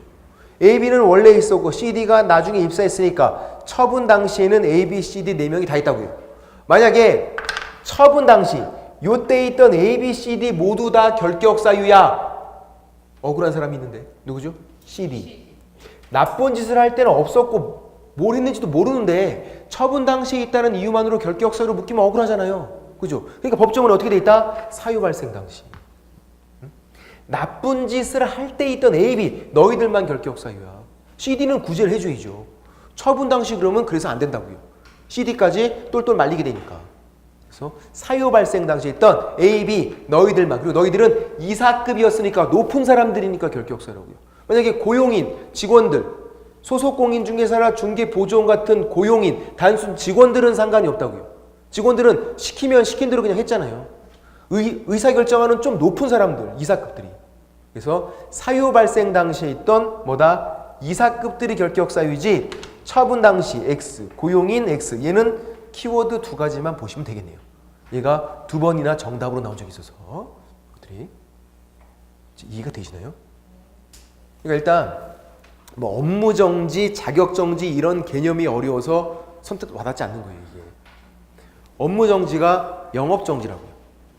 A, B는 원래 있었고 C, D가 나중에 입사했으니까 처분 당시에는 A, B, C, D 네 명이 다 있다고요. 만약에 처분 당시 요때 있던 A, B, C, D 모두 다 결격 사유야. 억울한 사람이 있는데 누구죠? C, D. 나쁜 짓을 할 때는 없었고 뭘 했는지도 모르는데 처분 당시에 있다는 이유만으로 결격 사유로 묶이면 억울하잖아요. 그죠? 그러니까 법정은 어떻게 돼 있다? 사유 발생 당시. 나쁜 짓을 할 때 있던 A, B 너희들만 결격 사유야. C, D는 구제를 해줘야죠. 처분 당시 그러면 그래서 안 된다고요. C, D까지 똘똘 말리게 되니까. 그래서 사유 발생 당시에 있던 A, B 너희들만, 그리고 너희들은 이사급이었으니까 높은 사람들이니까 결격 사유라고요. 만약에 고용인, 직원들, 소속공인 중개사나 중개보조원 같은 고용인, 단순 직원들은 상관이 없다고요. 직원들은 시키면 시킨 대로 그냥 했잖아요. 의사결정하는 좀 높은 사람들, 이사급들이. 그래서 사유 발생 당시에 있던 뭐다? 이사급들이 결격 사유이지 처분 당시 X, 고용인 X 얘는 키워드 두 가지만 보시면 되겠네요. 얘가 두 번이나 정답으로 나온 적이 있어서 그것들이 이해가 되시나요? 그러니까 일단 뭐 업무정지, 자격정지 이런 개념이 어려워서 선뜻 와닿지 않는 거예요. 이게 업무정지가 영업정지라고요.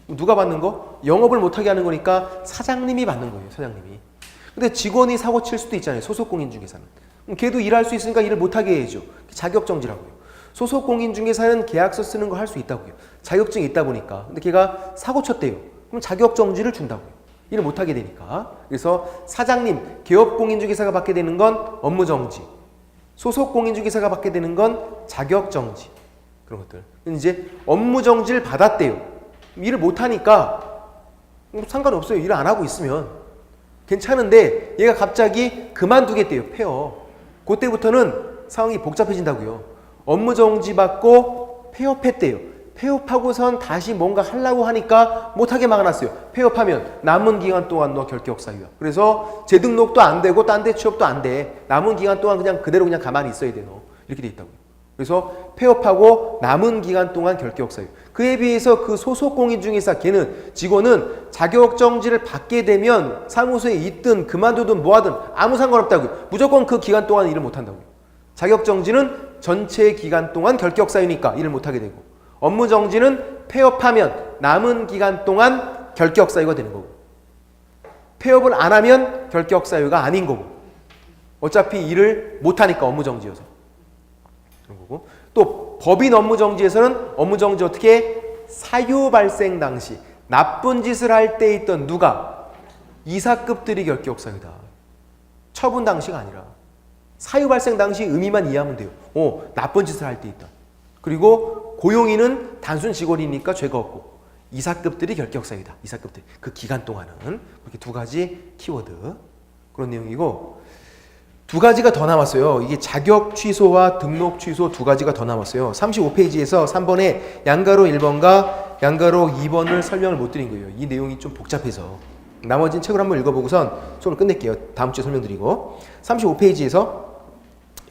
누가 받는 거? 영업을 못하게 하는 거니까 사장님이 받는 거예요. 사장님이. 근데 직원이 사고 칠 수도 있잖아요. 소속공인중개사는. 걔도 일할 수 있으니까 일을 못하게 해야죠. 자격정지라고요. 소속공인중개사는 계약서 쓰는 거 할 수 있다고요. 자격증이 있다 보니까. 근데 걔가 사고 쳤대요. 그럼 자격정지를 준다고요. 일을 못하게 되니까. 그래서 사장님, 개업공인중개사가 받게 되는 건 업무정지, 소속공인중개사가 받게 되는 건 자격정지, 그런 것들. 이제 업무정지를 받았대요. 일을 못하니까 상관없어요. 일 안 하고 있으면. 괜찮은데 얘가 갑자기 그만두겠대요. 폐업. 그때부터는 상황이 복잡해진다고요. 업무 정지 받고 폐업했대요. 폐업하고선 다시 뭔가 하려고 하니까 못하게 막아놨어요. 폐업하면 남은 기간 동안 너 결격 사유야. 그래서 재등록도 안 되고 딴 데 취업도 안 돼. 남은 기간 동안 그냥 그대로 그냥 가만히 있어야 돼 너. 이렇게 돼 있다고요. 그래서 폐업하고 남은 기간 동안 결격 사유. 그에 비해서 그 소속 공인 중개사 걔는 직원은 자격정지를 받게 되면 사무소에 있든 그만두든 뭐하든 아무 상관없다고요. 무조건 그 기간 동안 일을 못한다고요. 자격정지는 전체 기간 동안 결격 사유니까 일을 못하게 되고, 업무 정지는 폐업하면 남은 기간 동안 결격 사유가 되는 거고, 폐업을 안 하면 결격 사유가 아닌 거고, 어차피 일을 못하니까 업무 정지여서 그런 거고. 또 법인 업무 정지에서는 업무 정지 어떻게 사유 발생 당시 나쁜 짓을 할 때 있던 누가 이사급들이 결격 사유다. 처분 당시가 아니라 사유 발생 당시 의미만 이해하면 돼요. 나쁜 짓을 할 때 있다. 그리고 고용인은 단순 직원이니까 죄가 없고 이사급들이 결격 사유다. 이사급들 그 기간 동안은 이렇게 두 가지 키워드 그런 내용이고, 두 가지가 더 남았어요. 이게 자격 취소와 등록 취소 두 가지가 더 남았어요. 35페이지에서 3번에 양가로 1번과 양가로 2번을 설명을 못 드린 거예요. 이 내용이 좀 복잡해서 나머지는 책을 한번 읽어보고선 수업을 끝낼게요. 다음 주에 설명드리고. 35페이지에서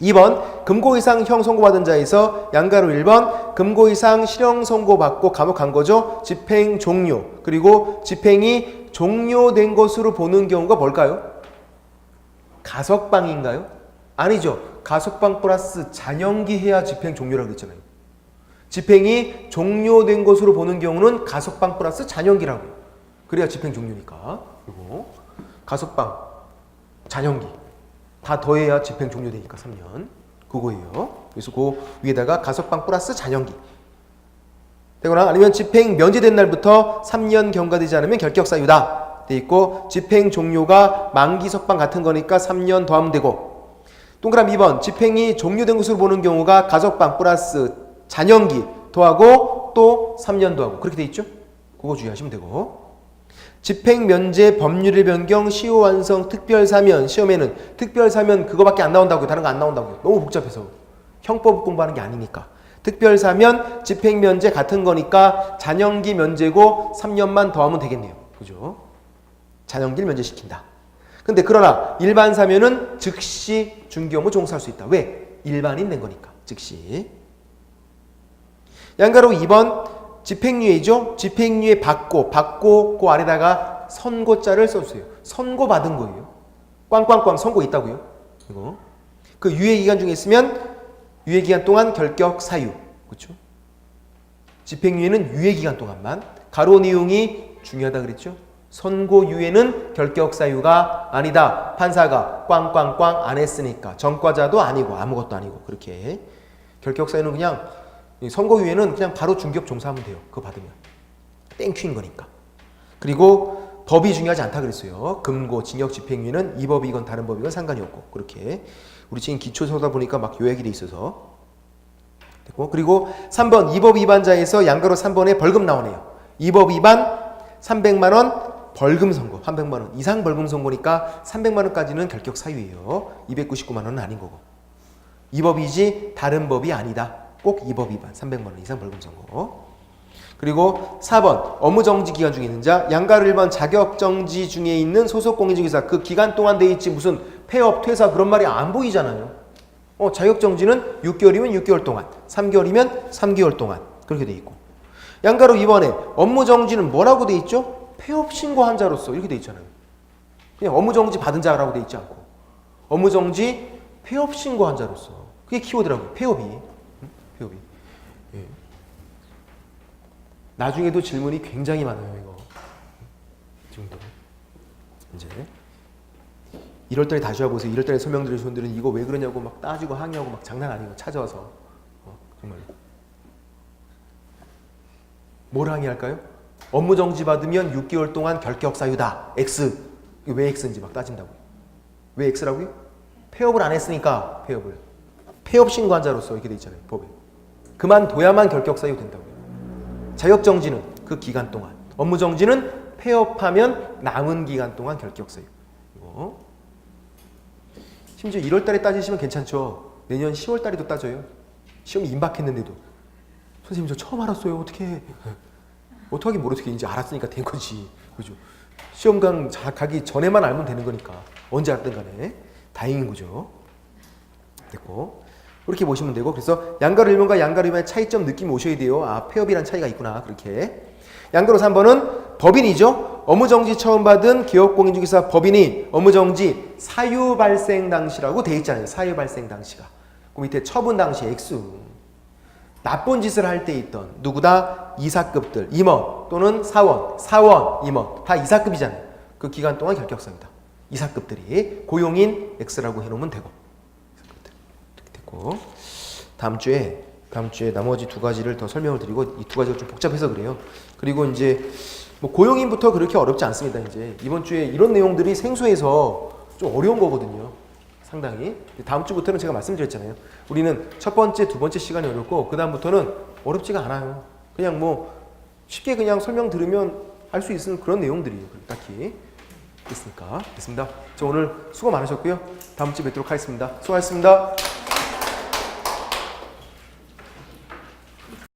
2번 금고 이상 형 선고받은 자에서 양가로 1번 금고 이상 실형 선고받고 감옥 간 거죠. 집행 종료. 그리고 집행이 종료된 것으로 보는 경우가 뭘까요? 가석방인가요? 아니죠. 가석방 플러스 잔영기 해야 집행 종료라고 그랬잖아요. 집행이 종료된 것으로 보는 경우는 가석방 플러스 잔영기라고요. 그래야 집행 종료니까. 그리고 가석방, 잔영기 다 더해야 집행 종료되니까 3년. 그거예요. 그래서 그 위에다가 가석방 플러스 잔영기 되거나, 아니면 집행 면제된 날부터 3년 경과되지 않으면 결격 사유다 돼 있고, 집행 종료가 만기 석방 같은 거니까 3년 더하면 되고, 동그라미 2번 집행이 종료된 것으로 보는 경우가 가석방 플러스 잔영기 더하고 또 3년 더하고 그렇게 돼 있죠. 그거 주의하시면 되고, 집행 면제 법률의 변경 시효 완성 특별 사면, 시험에는 특별 사면 그거밖에 안 나온다고요. 다른 거 안 나온다고요. 너무 복잡해서 형법 공부하는 게 아니니까. 특별 사면 집행 면제 같은 거니까 잔영기 면제고 3년만 더하면 되겠네요. 그죠? 잔영기를 면제시킨다. 근데 그러나 일반 사면은 즉시 중개업무 종사할 수 있다. 왜? 일반인 된 거니까. 즉시. 양가로 2번 집행유예죠. 집행유예 받고 그 아래다가 선고자를 써주세요. 선고받은 거예요. 꽝꽝꽝 선고 있다고요. 이거. 그 유예기간 중에 있으면 유예기간 동안 결격 사유. 그렇죠? 집행유예는 유예기간 동안만. 가로 내용이 중요하다 그랬죠. 선고유예는 결격 사유가 아니다. 판사가 꽝꽝꽝 안 했으니까. 전과자도 아니고 아무것도 아니고 그렇게. 결격 사유는 그냥 선고유예는 그냥 바로 중개업 종사하면 돼요. 그거 받으면. 땡큐인 거니까. 그리고 법이 중요하지 않다 그랬어요. 금고, 징역, 집행유예는 이 법이건 다른 법이건 상관이 없고 그렇게. 우리 지금 기초서다 보니까 막 요약이 돼 있어서 됐고. 그리고 3번 이 법 위반자에서 양가로 3번에 벌금 나오네요. 이 법 위반 300만 원 벌금 선고. 300만 원 이상 벌금 선고니까 300만 원까지는 결격 사유예요. 299만 원은 아닌 거고. 이 법이지 다른 법이 아니다. 꼭 이 법 위반 300만 원 이상 벌금 선고. 그리고 4번 업무정지 기간 중에 있는 자, 양가로 1번 자격정지 중에 있는 소속 공인중개사 그 기간 동안 돼 있지 무슨 폐업, 퇴사 그런 말이 안 보이잖아요. 자격정지는 6개월이면 6개월 동안, 3개월이면 3개월 동안 그렇게 돼 있고, 양가로 2번에 업무정지는 뭐라고 돼 있죠? 폐업 신고한 자로서 이렇게 돼 있잖아요. 그냥 업무정지 받은 자라고 돼 있지 않고 업무정지 폐업 신고한 자로서. 그게 키워드라고요. 폐업이. 예. 나중에도 질문이 굉장히 많아요. 이거 지금도 이제 1월달에 다시 와보세요. 1월달에 설명드린 분들은 이거 왜 그러냐고 막 따지고 항의하고 막 장난 아니고 찾아와서 정말 뭘 항의할까요? 업무정지 받으면 6개월 동안 결격 사유다. X. 이거 왜 X인지 막 따진다고요. 왜 X라고요? 폐업을 안 했으니까 폐업 신고한 자로서 이렇게 돼 있잖아요. 법에. 그만둬야만 결격 사유 된다고요. 자격정지는 그 기간 동안. 업무 정지는 폐업하면 남은 기간 동안 결격서예요. 이거. 심지어 1월 달에 따지시면 괜찮죠. 내년 10월 달에도 따져요. 시험이 임박했는데도. 선생님 저 처음 알았어요. 어떻게 하긴 뭘 어떻게 이제 알았으니까 된 거지. 그죠? 시험관 가기 전에만 알면 되는 거니까. 언제 알았든 간에 다행인 거죠. 됐고. 그렇게 보시면 되고, 그래서 양가로 1번과 양가로 2번의 차이점 느낌이 오셔야 돼요. 아, 폐업이란 차이가 있구나. 그렇게. 양가로 3번은 법인이죠. 업무정지 처음 받은 기업공인중개사 법인이 업무정지 사유 발생 당시라고 돼 있잖아요. 사유 발생 당시가. 그 밑에 처분 당시 액수. 나쁜 짓을 할 때 있던 누구다? 이사급들, 임원 또는 사원, 임원 다 이사급이잖아요. 그 기간 동안 결격서입니다. 이사급들이 고용인 X라고 해놓으면 되고. 이렇게 됐고. 다음 주에 나머지 두 가지를 더 설명을 드리고, 이 두 가지가 좀 복잡해서 그래요. 그리고 이제 뭐 고용인부터 그렇게 어렵지 않습니다. 이제 이번 주에 이런 내용들이 생소해서 좀 어려운 거거든요. 상당히. 다음 주부터는 제가 말씀드렸잖아요. 우리는 첫 번째, 두 번째 시간이 어렵고 그 다음부터는 어렵지가 않아요. 그냥 뭐 쉽게 그냥 설명 들으면 할 수 있는 그런 내용들이에요. 딱히. 됐습니까? 됐습니다. 저 오늘 수고 많으셨고요. 다음 주에 뵙도록 하겠습니다. 수고하셨습니다.